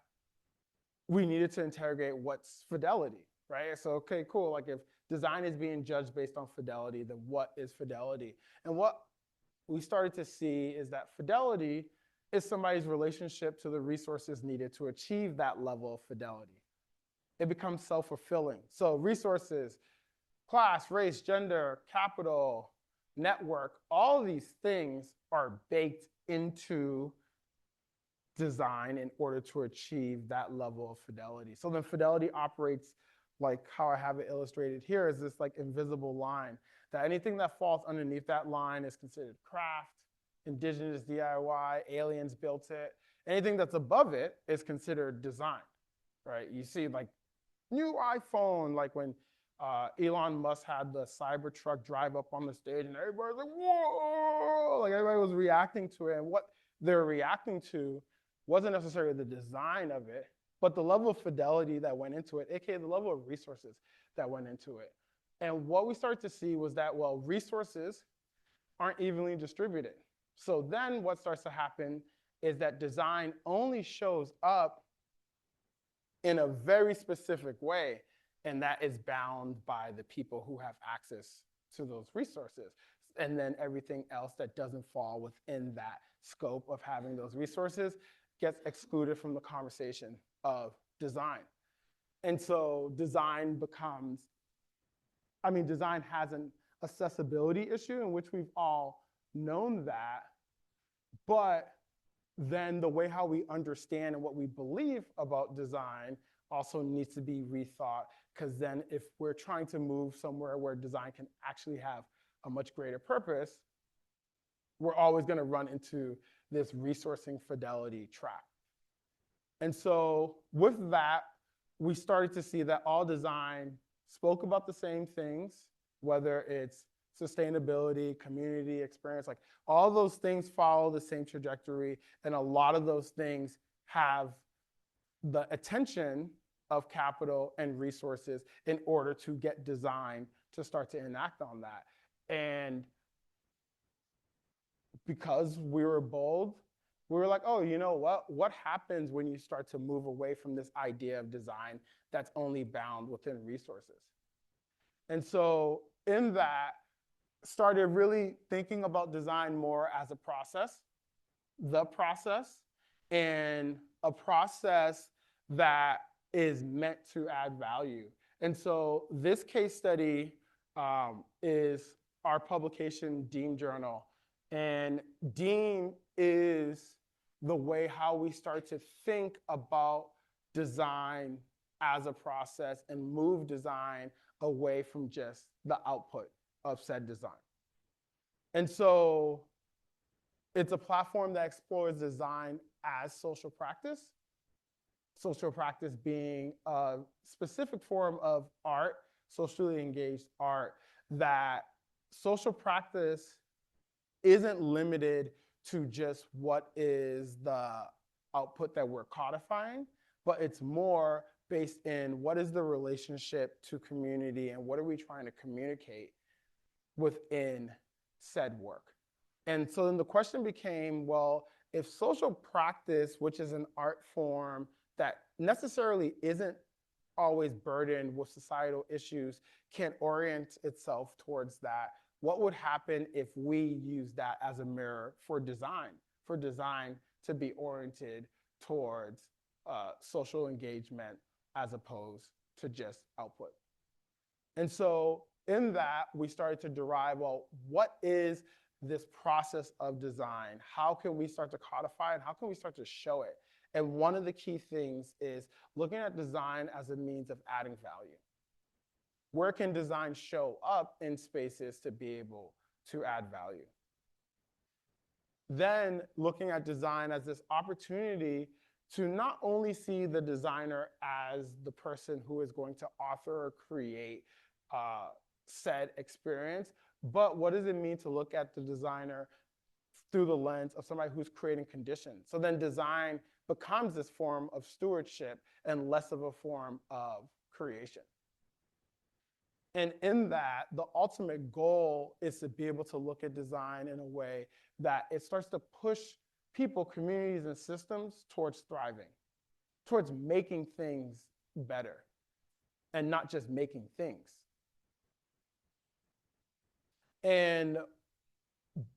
[SPEAKER 1] we needed to interrogate what's fidelity, right? So, okay, cool. Like if design is being judged based on fidelity, then what is fidelity? And what we started to see is that fidelity is somebody's relationship to the resources needed to achieve that level of fidelity. It becomes self-fulfilling. So resources, class, race, gender, capital, network, all these things are baked into design in order to achieve that level of fidelity. So then fidelity operates like how I have it illustrated here, is this like invisible line, that anything that falls underneath that line is considered craft, indigenous DIY, aliens built it. Anything that's above it is considered design, right? You see like new iPhone, like when Elon Musk had the Cybertruck drive up on the stage and everybody was like, whoa, like everybody was reacting to it. And what they're reacting to wasn't necessarily the design of it, but the level of fidelity that went into it, aka the level of resources that went into it. And what we started to see was that, well, resources aren't evenly distributed. So then what starts to happen is that design only shows up in a very specific way, and that is bound by the people who have access to those resources. And then everything else that doesn't fall within that scope of having those resources gets excluded from the conversation of design. And so design design has an accessibility issue in which we've all known that, but then the way how we understand and what we believe about design also needs to be rethought, because then if we're trying to move somewhere where design can actually have a much greater purpose, we're always going to run into this resourcing fidelity trap. And so with that, we started to see that all design spoke about the same things, whether it's sustainability, community experience, like all those things follow the same trajectory. And a lot of those things have the attention of capital and resources in order to get design to start to enact on that. And because we were bold, we were like, oh, you know what? What happens when you start to move away from this idea of design that's only bound within resources? And so in that, started really thinking about design more as a process, and a process that is meant to add value. And so this case study is our publication, Dean Journal. And Dean is the way how we start to think about design as a process and move design away from just the output of said design. And so it's a platform that explores design as social practice being a specific form of art, socially engaged art, that social practice isn't limited to just what is the output that we're codifying, but it's more based in what is the relationship to community and what are we trying to communicate within said work. And so then the question became, well, if social practice, which is an art form that necessarily isn't always burdened with societal issues, can orient itself towards that, what would happen if we use that as a mirror for design to be oriented towards social engagement as opposed to just output? And so in that, we started to derive, well, what is this process of design? How can we start to codify it? How can we start to show it? And one of the key things is looking at design as a means of adding value. Where can design show up in spaces to be able to add value? Then looking at design as this opportunity to not only see the designer as the person who is going to author or create said experience, but what does it mean to look at the designer through the lens of somebody who's creating conditions? So then design becomes this form of stewardship and less of a form of creation. And in that, the ultimate goal is to be able to look at design in a way that it starts to push people, communities, and systems towards thriving, towards making things better, and not just making things. And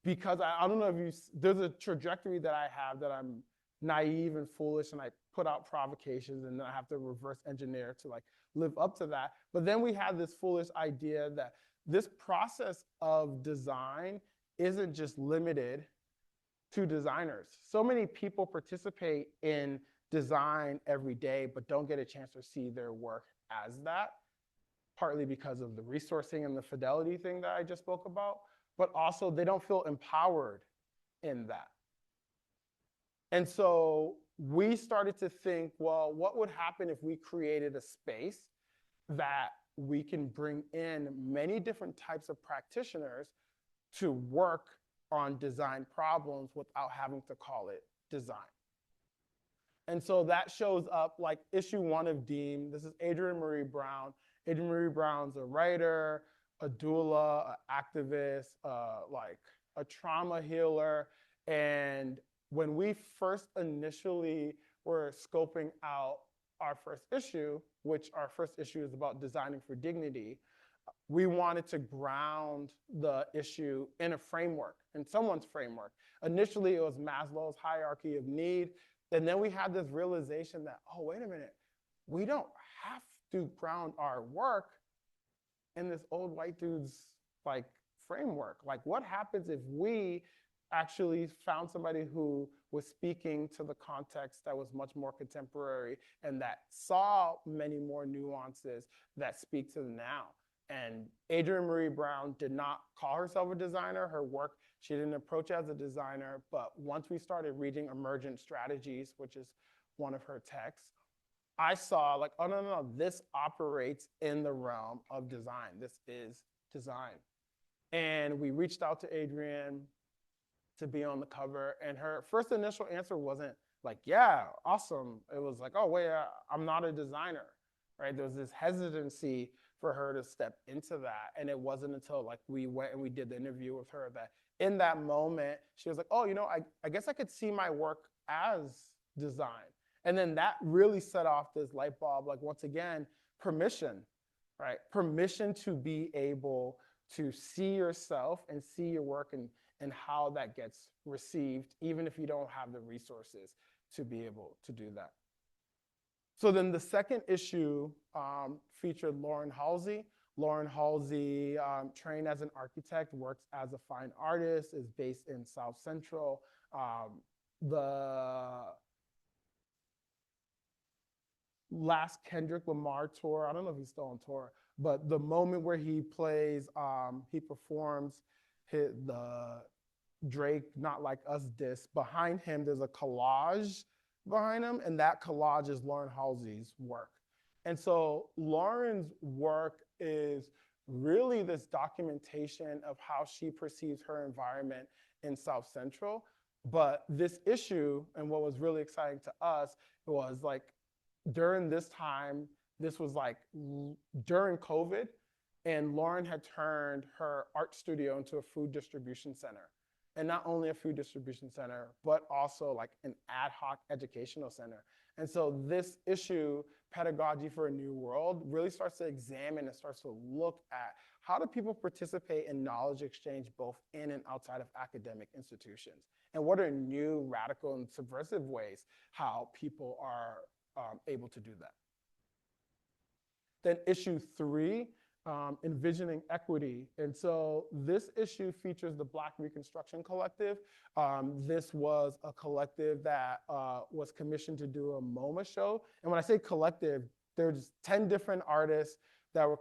[SPEAKER 1] because I don't know if there's a trajectory that I have that I'm naive and foolish and I put out provocations and then I have to reverse engineer to like live up to that. But then we have this foolish idea that this process of design isn't just limited to designers. So many people participate in design every day, but don't get a chance to see their work as that, partly because of the resourcing and the fidelity thing that I just spoke about, but also they don't feel empowered in that. And so we started to think, well, what would happen if we created a space that we can bring in many different types of practitioners to work on design problems without having to call it design? And so that shows up like issue 1 of Dean. This is Adrienne Marie Brown. Adrienne Marie Brown's a writer, a doula, an activist, like a trauma healer. And when we first initially were scoping out our first issue, which our first issue is about designing for dignity, we wanted to ground the issue in a framework, in someone's framework. Initially, it was Maslow's hierarchy of need. And then we had this realization that, oh, wait a minute, we don't have to ground our work in this old white dude's like framework. Like, what happens if we actually found somebody who was speaking to the context that was much more contemporary and that saw many more nuances that speak to the now? And Adrienne Marie Brown did not call herself a designer. Her work, she didn't approach as a designer. But once we started reading Emergent Strategies, which is one of her texts, I saw like, oh, no, this operates in the realm of design. This is design. And we reached out to Adrienne to be on the cover. And her first initial answer wasn't like, yeah, awesome. It was like, oh, wait, I'm not a designer, right? There was this hesitancy for her to step into that. And it wasn't until like we went and we did the interview with her that in that moment, she was like, oh, I guess I could see my work as design. And then that really set off this light bulb, like once again, permission, right? Permission to be able to see yourself and see your work and how that gets received, even if you don't have the resources to be able to do that. So then the second issue featured Lauren Halsey. Lauren Halsey, trained as an architect, works as a fine artist, is based in South Central. The last Kendrick Lamar tour, I don't know if he's still on tour, but the moment where he plays, he performs the Drake Not Like Us disc. Behind him, there's a collage behind him, and that collage is Lauren Halsey's work. And so Lauren's work is really this documentation of how she perceives her environment in South Central. But this issue, and what was really exciting to us, was like during this time, this was like during COVID, and Lauren had turned her art studio into a food distribution center. And not only a food distribution center, but also like an ad hoc educational center. And so this issue, Pedagogy for a New World, really starts to examine and starts to look at how do people participate in knowledge exchange both in and outside of academic institutions? And what are new, radical, and subversive ways how people are able to do that? Then issue 3, envisioning equity. And so this issue features the Black Reconstruction Collective. This was a collective that was commissioned to do a MoMA show. And when I say collective, there's 10 different artists that were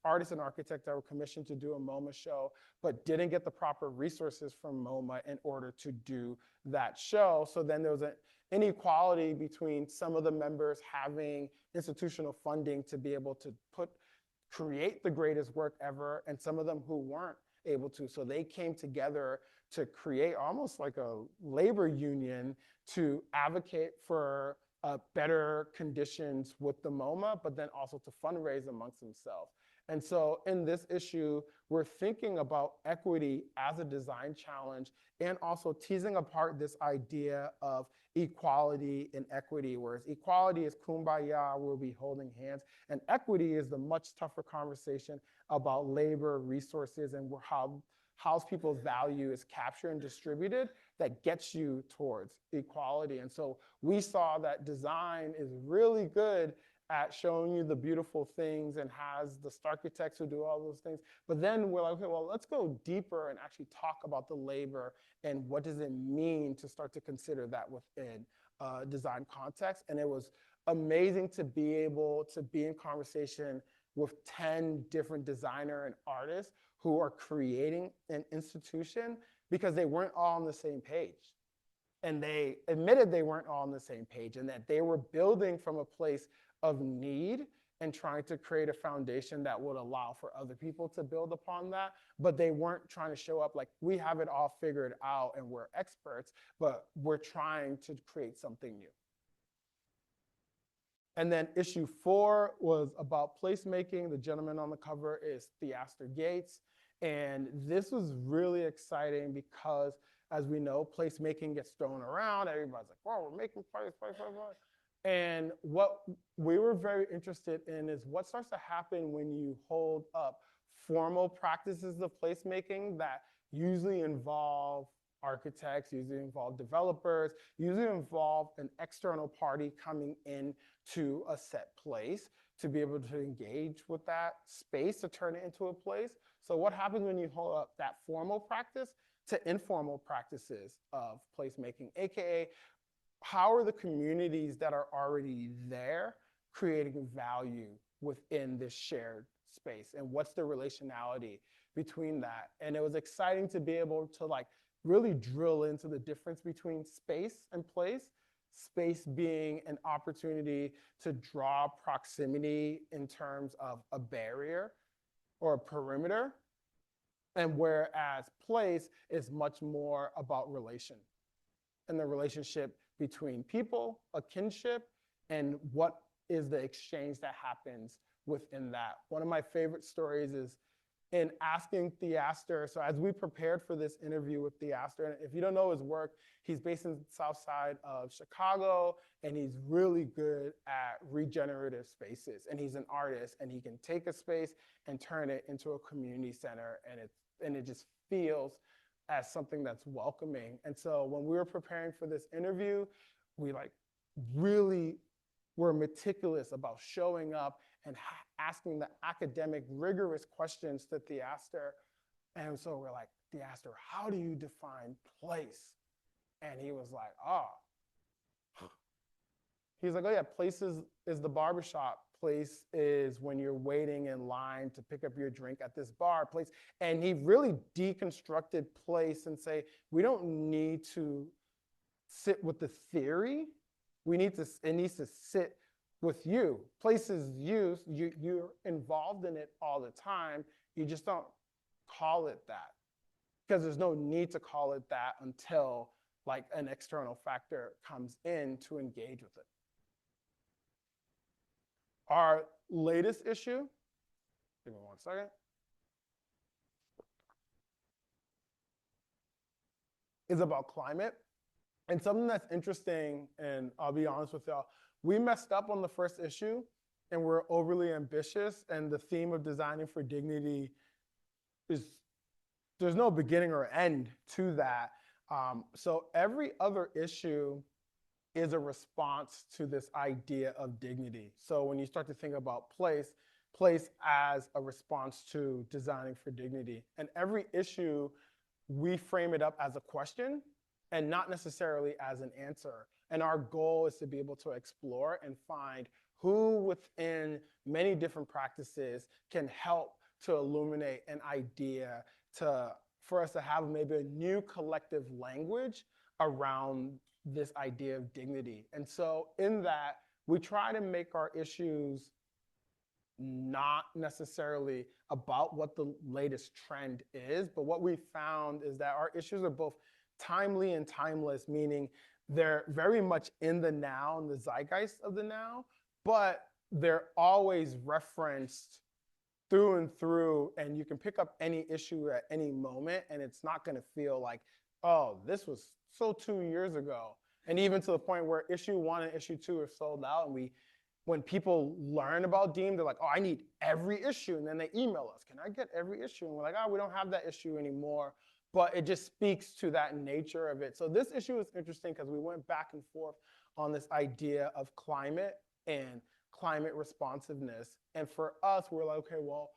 [SPEAKER 1] artists and architects that were commissioned to do a MoMA show, but didn't get the proper resources from MoMA in order to do that show. So then there was an inequality between some of the members having institutional funding to be able to create the greatest work ever, and some of them who weren't able to. So they came together to create almost like a labor union to advocate for better conditions with the MoMA, but then also to fundraise amongst themselves. And so in this issue, we're thinking about equity as a design challenge and also teasing apart this idea of equality and equity, whereas equality is kumbaya, we'll be holding hands, and equity is the much tougher conversation about labor, resources, and how people's value is captured and distributed that gets you towards equality. And so we saw that design is really good at showing you the beautiful things and has the architects who do all those things. But then we're like, okay, well, let's go deeper and actually talk about the labor and what does it mean to start to consider that within design context. And it was amazing to be able to be in conversation with 10 different designer and artists who are creating an institution because they weren't all on the same page. And they admitted they weren't all on the same page and that they were building from a place of need and trying to create a foundation that would allow for other people to build upon that. But they weren't trying to show up like we have it all figured out and we're experts, but we're trying to create something new. And then issue 4 was about placemaking. The gentleman on the cover is Theaster Gates. And this was really exciting because, as we know, placemaking gets thrown around. Everybody's like, "Whoa, we're making place. And what we were very interested in is what starts to happen when you hold up formal practices of placemaking that usually involve architects, usually involve developers, usually involve an external party coming in to a set place to be able to engage with that space to turn it into a place. So what happens when you hold up that formal practice to informal practices of placemaking, AKA how are the communities that are already there creating value within this shared space, and what's the relationality between that? And it was exciting to be able to like really drill into the difference between space and place. Space being an opportunity to draw proximity in terms of a barrier or a perimeter, and whereas place is much more about relation and the relationship between people, a kinship, and what is the exchange that happens within that. One of my favorite stories is in asking Theaster. So as we prepared for this interview with Theaster, and if you don't know his work, he's based in the South Side of Chicago, and he's really good at regenerative spaces. And he's an artist, and he can take a space and turn it into a community center, and it just feels as something that's welcoming. And so when we were preparing for this interview, we like really were meticulous about showing up and asking the academic, rigorous questions to Theaster. And so we're like, Theaster, how do you define place? And he was like, oh. He's like, oh yeah, place is the barbershop. Place is when you're waiting in line to pick up your drink at this bar. Place, and he really deconstructed place and say, we don't need to sit with the theory. It needs to sit with you. Place is used, you're involved in it all the time. You just don't call it that, because there's no need to call it that until like an external factor comes in to engage with it. Our latest issue, give me 1 second, is about climate. And something that's interesting, and I'll be honest with y'all, we messed up on the first issue and we're overly ambitious, and the theme of designing for dignity is, there's no beginning or end to that. So every other issue is a response to this idea of dignity. So when you start to think about place as a response to designing for dignity. And every issue, we frame it up as a question and not necessarily as an answer. And our goal is to be able to explore and find who within many different practices can help to illuminate an idea, for us to have maybe a new collective language around this idea of dignity. And so in that, we try to make our issues not necessarily about what the latest trend is, but what we found is that our issues are both timely and timeless, meaning they're very much in the now, in the zeitgeist of the now, but they're always referenced through and through, and you can pick up any issue at any moment, and it's not gonna feel like, oh, this was so 2 years ago. And even to the point where issue 1 and issue 2 are sold out, and when people learn about Deem, they're like, oh, I need every issue. And then they email us, can I get every issue? And we're like, oh, we don't have that issue anymore. But it just speaks to that nature of it. So this issue is interesting because we went back and forth on this idea of climate and climate responsiveness. And for us, we're like, okay, well,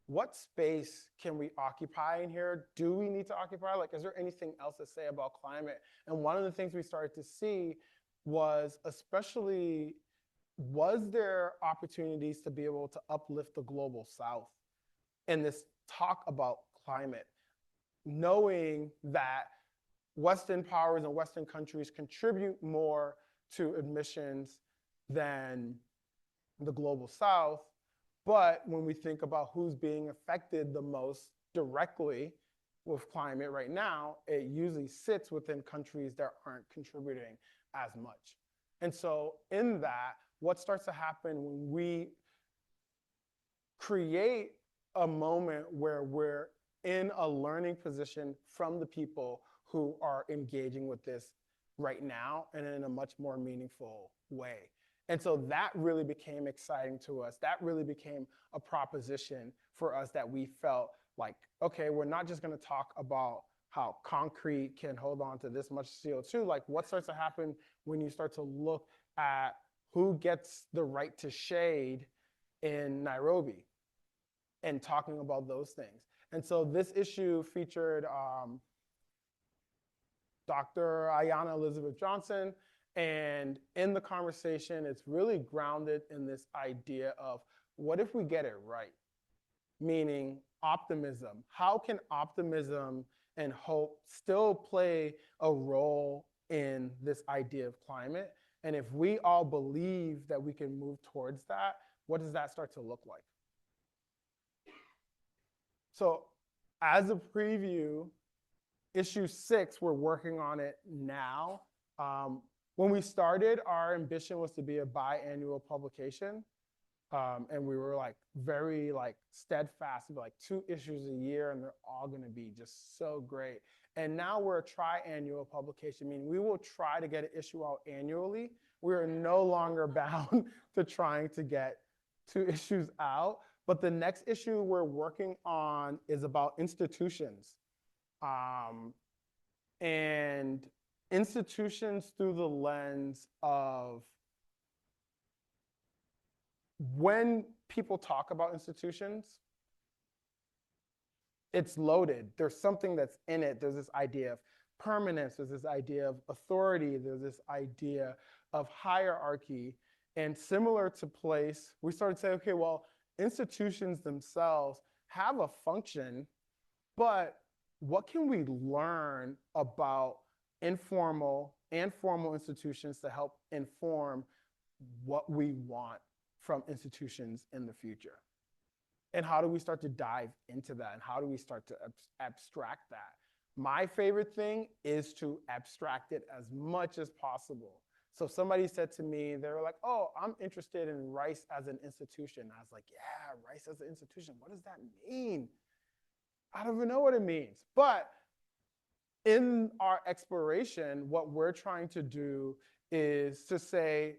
[SPEAKER 1] what space can we occupy in here? Do we need to occupy? Like, is there anything else to say about climate? And one of the things we started to see was was there opportunities to be able to uplift the global South in this talk about climate, knowing that Western powers and Western countries contribute more to emissions than the global South. But when we think about who's being affected the most directly with climate right now, it usually sits within countries that aren't contributing as much. And so in that, what starts to happen when we create a moment where we're in a learning position from the people who are engaging with this right now and in a much more meaningful way. And so that really became exciting to us. That really became a proposition for us that we felt like, okay, we're not just going to talk about how concrete can hold on to this much CO2. Like, what starts to happen when you start to look at who gets the right to shade in Nairobi and talking about those things. And so this issue featured Dr. Ayanna Elizabeth Johnson. And in the conversation, it's really grounded in this idea of what if we get it right? Meaning optimism. How can optimism and hope still play a role in this idea of climate? And if we all believe that we can move towards that, what does that start to look like? So as a preview, issue 6, we're working on it now. When we started, our ambition was to be a biannual publication. And we were like very like steadfast, like 2 issues a year, and they're all going to be just so great. And now we're a triannual publication, meaning we will try to get an issue out annually. We are no longer bound to trying to get 2 issues out. But the next issue we're working on is about institutions. And institutions through the lens of when people talk about institutions, it's loaded. There's something that's in it. There's this idea of permanence. There's this idea of authority. There's this idea of hierarchy. And similar to place, we started to say, okay, well, institutions themselves have a function, but what can we learn about informal and formal institutions to help inform what we want from institutions in the future? And how do we start to dive into that? And how do we start to abstract that? My favorite thing is to abstract it as much as possible. So somebody said to me, they were like, oh, I'm interested in Rice as an institution. I was like, yeah, Rice as an institution. What does that mean? I don't even know what it means. But in our exploration, what we're trying to do is to say,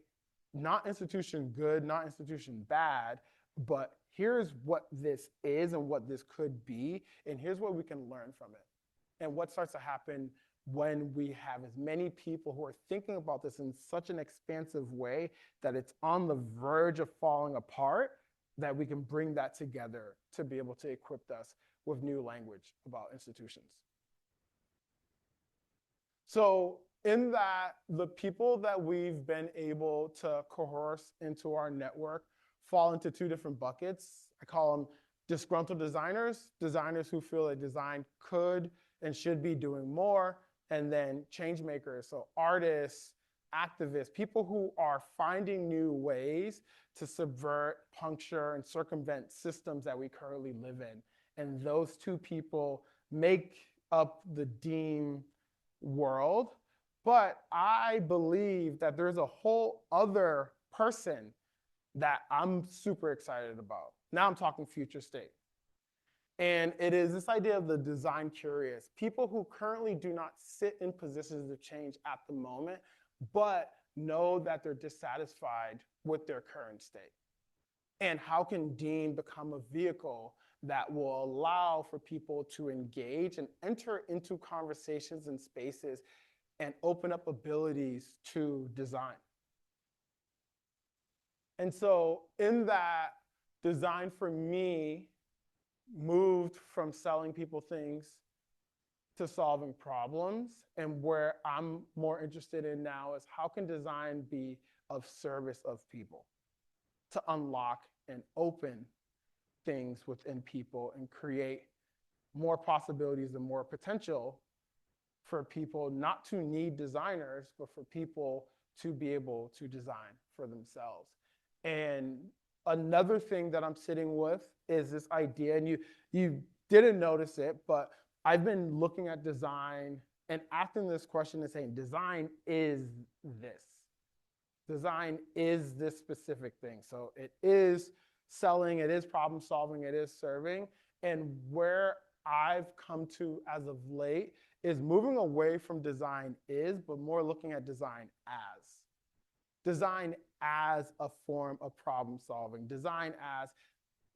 [SPEAKER 1] not institution good, not institution bad, but here's what this is and what this could be, and here's what we can learn from it. And what starts to happen when we have as many people who are thinking about this in such an expansive way that it's on the verge of falling apart, that we can bring that together to be able to equip us with new language about institutions. So in that, the people that we've been able to coerce into our network fall into 2 different buckets. I call them disgruntled designers, designers who feel a design could and should be doing more, and then change makers, so artists, activists, people who are finding new ways to subvert, puncture, and circumvent systems that we currently live in. And those 2 people make up the DEEM world. But I believe that there's a whole other person that I'm super excited about. Now I'm talking future state. And it is this idea of the design curious, people who currently do not sit in positions of change at the moment, but know that they're dissatisfied with their current state. And how can DEEM become a vehicle that will allow for people to engage and enter into conversations and spaces and open up abilities to design? And so in that, design for me moved from selling people things to solving problems. And where I'm more interested in now is how can design be of service of people to unlock and open things within people and create more possibilities and more potential for people not to need designers, but for people to be able to design for themselves. And another thing that I'm sitting with is this idea, and you didn't notice it, but I've been looking at design and asking this question and saying, design is this. Design is this specific thing. So it is selling, it is problem solving, it is serving. And where I've come to as of late is moving away from design is, but more looking at design as. design as a form of problem solving. Design as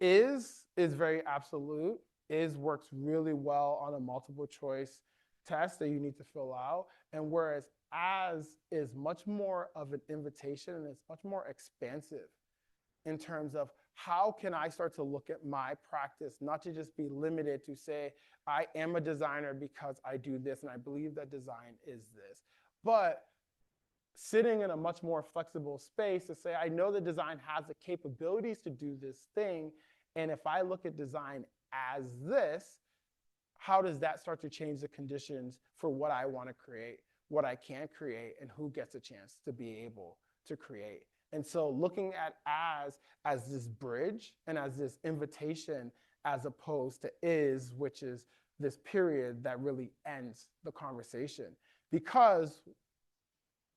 [SPEAKER 1] is very absolute. Is works really well on a multiple choice test that you need to fill out. And whereas as is much more of an invitation and it's much more expansive in terms of how can I start to look at my practice, not to just be limited to say, I am a designer because I do this and I believe that design is this. But sitting in a much more flexible space to say, I know that design has the capabilities to do this thing. And if I look at design as this, how does that start to change the conditions for what I want to create, what I can create, and who gets a chance to be able to create? And so looking at as this bridge and as this invitation, as opposed to is, which is this period that really ends the conversation. Because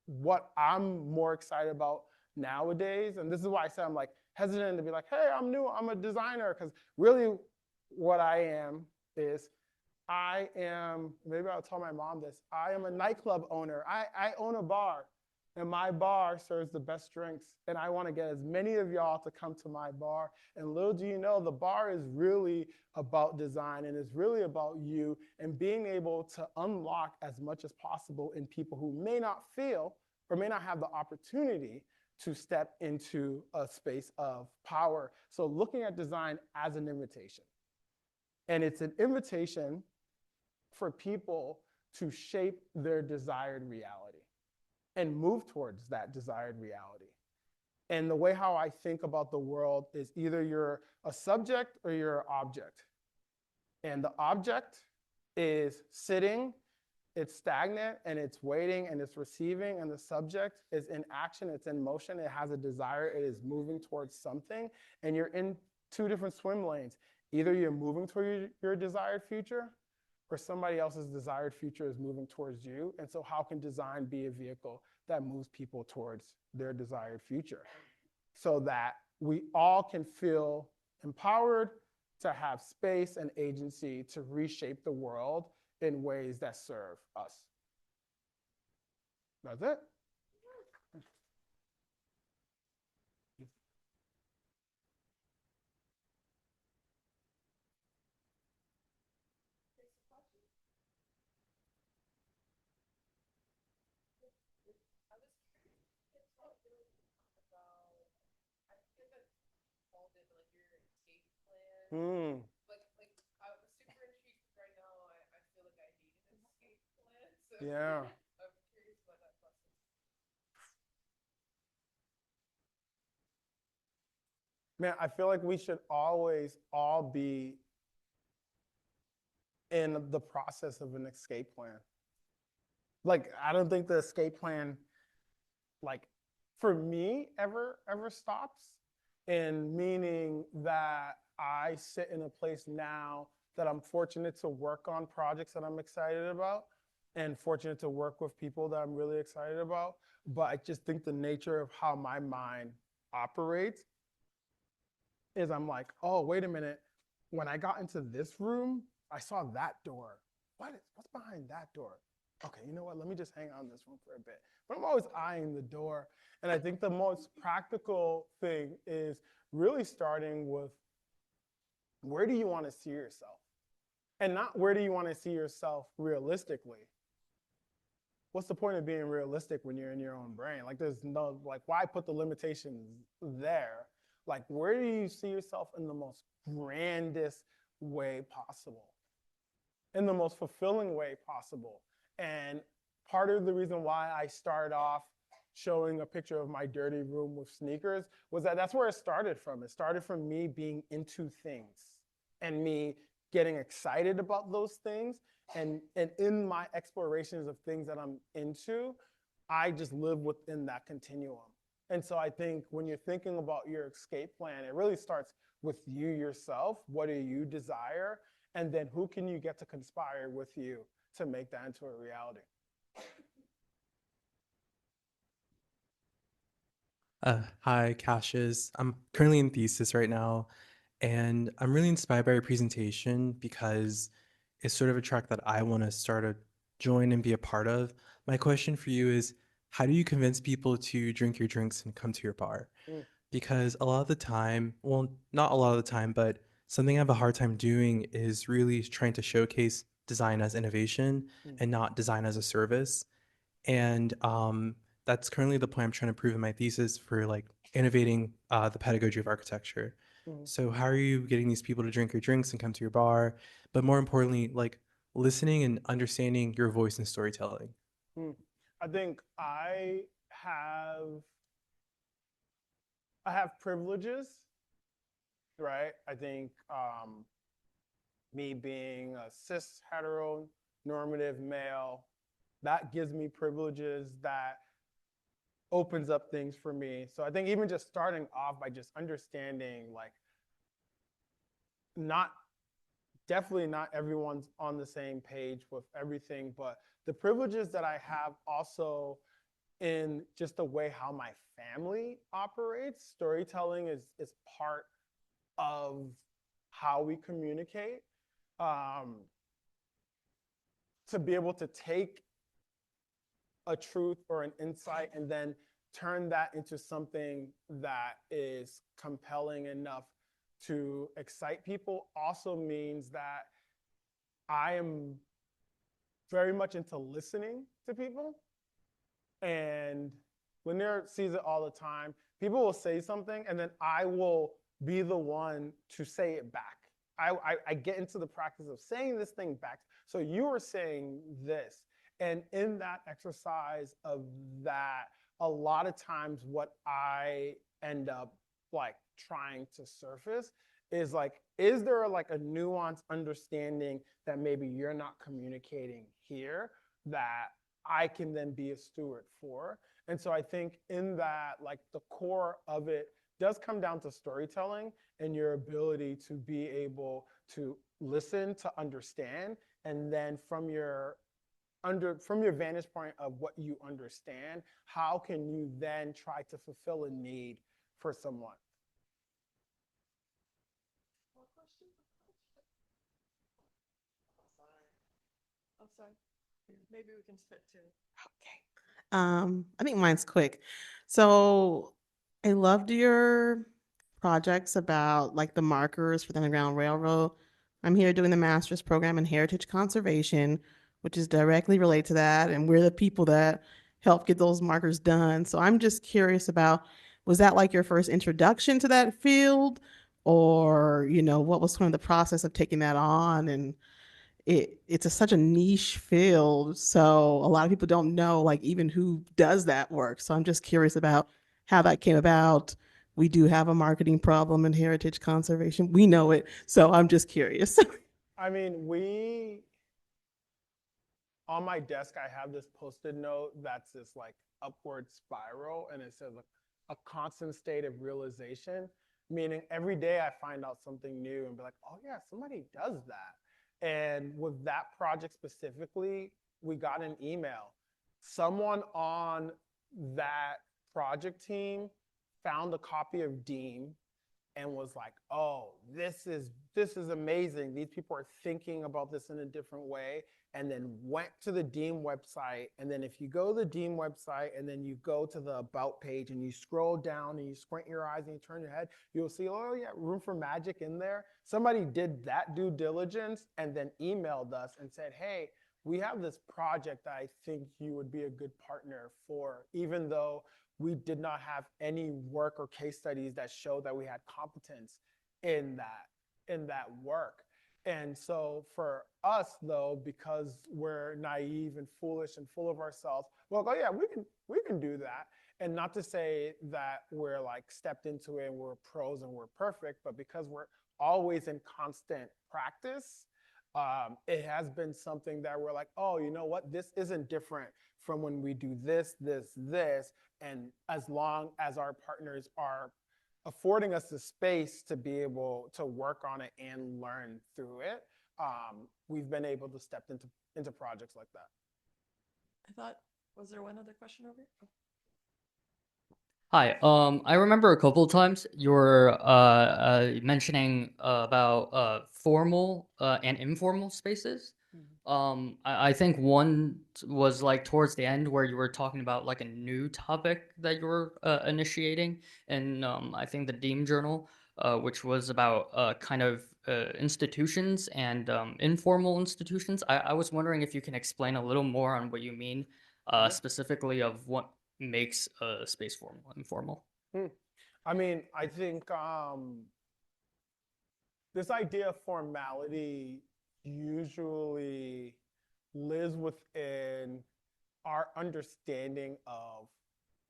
[SPEAKER 1] what I'm more excited about nowadays, and this is why I say I'm like hesitant to be like, hey, I'm new, I'm a designer, because really what I am is maybe I'll tell my mom this, I am a nightclub owner. I own a bar, and my bar serves the best drinks, and I want to get as many of y'all to come to my bar. And little do you know, the bar is really about design, and it's really about you and being able to unlock as much as possible in people who may not feel or may not have the opportunity to step into a space of power. So looking at design as an invitation. And it's an invitation for people to shape their desired reality and move towards that desired reality. And the way how I think about the world is either you're a subject or you're an object. And the object is sitting, it's stagnant, and it's waiting, and it's receiving, and the subject is in action, it's in motion, it has a desire, it is moving towards something, and you're in two different swim lanes. Either you're moving toward your desired future, or somebody else's desired future is moving towards you. And so how can design be a vehicle that moves people towards their desired future so that we all can feel empowered to have space and agency to reshape the world in ways that serve us? That's it. Mm. Yeah. Man, I feel like we should always all be in the process of an escape plan. Like, I don't think the escape plan, like, for me, ever stops. And meaning that I sit in a place now that I'm fortunate to work on projects that I'm excited about and fortunate to work with people that I'm really excited about. But I just think the nature of how my mind operates is I'm like, oh, wait a minute. When I got into this room, I saw that door. What's behind that door? Okay, you know what? Let me just hang out in this room for a bit. But I'm always eyeing the door. And I think the most practical thing is really starting with, where do you want to see yourself? And not where do you want to see yourself realistically? What's the point of being realistic when you're in your own brain? Like, there's no, like, why put the limitations there? Like, where do you see yourself in the most grandest way possible? In the most fulfilling way possible? And part of the reason why I started off showing a picture of my dirty room with sneakers was that that's where it started from. It started from me being into things and me getting excited about those things. And in my explorations of things that I'm into, I just live within that continuum. And so I think when you're thinking about your escape plan, it really starts with you yourself. What do you desire? And then who can you get to conspire with you to make that into a reality?
[SPEAKER 2] Hi, Cassius. I'm currently in thesis right now, and I'm really inspired by your presentation because it's sort of a track that I want to join and be a part of. My question for you is, how do you convince people to drink your drinks and come to your bar?
[SPEAKER 1] Mm,
[SPEAKER 2] Because a lot of the time, well, not a lot of the time, but something I have a hard time doing is really trying to showcase design as innovation
[SPEAKER 1] mm,
[SPEAKER 2] and not design as a service. And that's currently the point I'm trying to prove in my thesis for like innovating the pedagogy of architecture.
[SPEAKER 1] mm,
[SPEAKER 2] So how are you getting these people to drink your drinks and come to your bar? But more importantly, like listening and understanding your voice and storytelling.
[SPEAKER 1] mm. I think I have privileges, right? I think me being a cis heteronormative male, that gives me privileges that opens up things for me. So I think even just starting off by just understanding like not definitely not everyone's on the same page with everything, but the privileges that I have also in just the way how my family operates, storytelling is part of how we communicate. Um, to be able to take a truth or an insight and then turn that into something that is compelling enough to excite people also means that I am very much into listening to people. And Lanier sees it all the time. People will say something, and then I will be the one to say it back. I get into the practice of saying this thing back. So you are saying this. And in that exercise of that, a lot of times what I end up like trying to surface is like, is there like a nuanced understanding that maybe you're not communicating here that I can then be a steward for? And so I think in that, like the core of it does come down to storytelling and your ability to be able to listen, to understand, and then from your vantage point of what you understand, how can you then try to fulfill a need for someone?
[SPEAKER 3] Oh, sorry. Maybe we can spit too.
[SPEAKER 4] I think mine's quick. So I loved your projects about like the markers for the Underground Railroad. I'm here doing the master's program in heritage conservation, which is directly related to that. And we're the people that help get those markers done. So I'm just curious about, was that like your first introduction to that field? Or, what was kind of the process of taking that on? And such a niche field, so a lot of people don't know like even who does that work. So I'm just curious about how that came about. We do have a marketing problem in heritage conservation. We know it, so I'm just curious.
[SPEAKER 1] I mean, on my desk, I have this post-it note that's this like upward spiral, and it says like a constant state of realization, meaning every day I find out something new and be like, oh yeah, somebody does that. And with that project specifically, we got an email. Someone on that project team found a copy of Dean and was like, "Oh, this is amazing. These people are thinking about this in a different way." And then went to the Dean website. And then if you go to the Dean website and then you go to the About page and you scroll down and you squint your eyes and you turn your head, you'll see, oh yeah, Room for Magic in there. Somebody did that due diligence and then emailed us and said, "Hey, we have this project that I think you would be a good partner for," even though we did not have any work or case studies that showed that we had competence in that work. And so for us though, because we're naive and foolish and full of ourselves, well, oh yeah, we can do that. And not to say that we're like stepped into it and we're pros and we're perfect, but because we're always in constant practice, it has been something that we're like, oh, you know what? This isn't different from when we do this, this, this. And as long as our partners are affording us the space to be able to work on it and learn through it, we've been able to step into projects like that.
[SPEAKER 3] I thought, was there one other question over here?
[SPEAKER 5] Hi. I remember a couple of times you were mentioning about formal and informal spaces. I think one was like towards the end where you were talking about like a new topic that you were initiating, and I think the Dean Journal, which was about kind of institutions and informal institutions. I was wondering if you can explain a little more on what you mean,
[SPEAKER 1] Yeah.
[SPEAKER 5] specifically of what makes a space formal, informal.
[SPEAKER 1] I mean, I think this idea of formality usually lives within our understanding of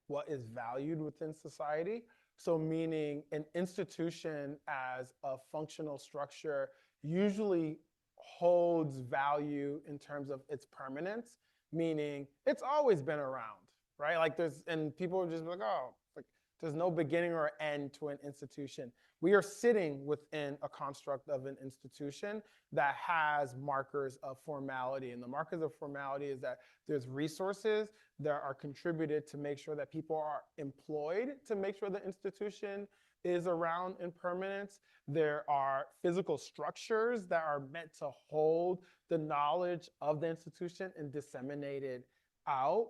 [SPEAKER 1] what is valued within society. So, meaning an institution as a functional structure usually holds value in terms of its permanence, meaning it's always been around, right? Like and people are just like, oh, like there's no beginning or end to an institution. We are sitting within a construct of an institution that has markers of formality. And the markers of formality is that there's resources that are contributed to make sure that people are employed to make sure the institution is around in permanence. There are physical structures that are meant to hold the knowledge of the institution and disseminate it out.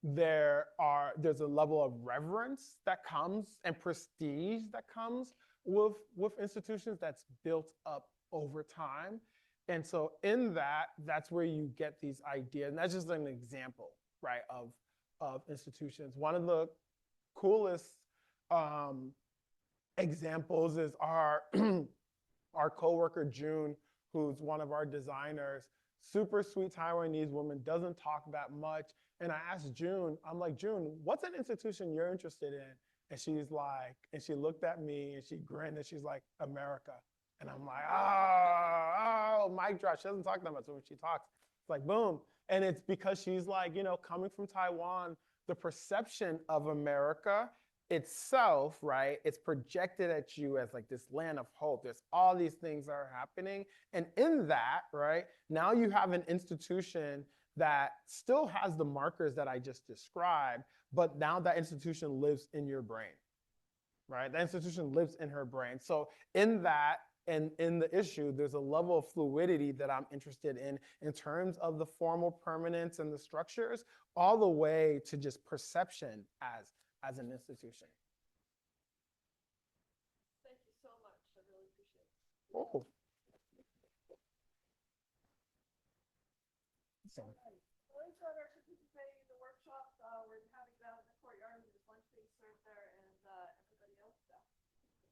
[SPEAKER 1] There's a level of reverence that comes and prestige that comes with institutions that's built up over time. And so in that's where you get these ideas. And that's just an example, right, of institutions. One of the coolest examples is our our coworker June, who's one of our designers, super sweet Taiwanese woman, doesn't talk that much. And I asked June, I'm like, June, what's an institution you're interested in? And she's like, and she looked at me and she grinned and she's like, America. And I'm like, oh, mic drop. She doesn't talk that much. So when she talks, it's like, boom. And it's because she's like, coming from Taiwan, the perception of America itself, right? It's projected at you as like this land of hope. There's all these things that are happening. And in that, right, now you have an institution that still has the markers that I just described, but now that institution lives in your brain, right? That institution lives in her brain. So in that, and in the issue, there's a level of fluidity that I'm interested in terms of the formal permanence and the structures, all the way to just perception as an institution.
[SPEAKER 3] Thank you so much. I really appreciate it.
[SPEAKER 1] Oh. So.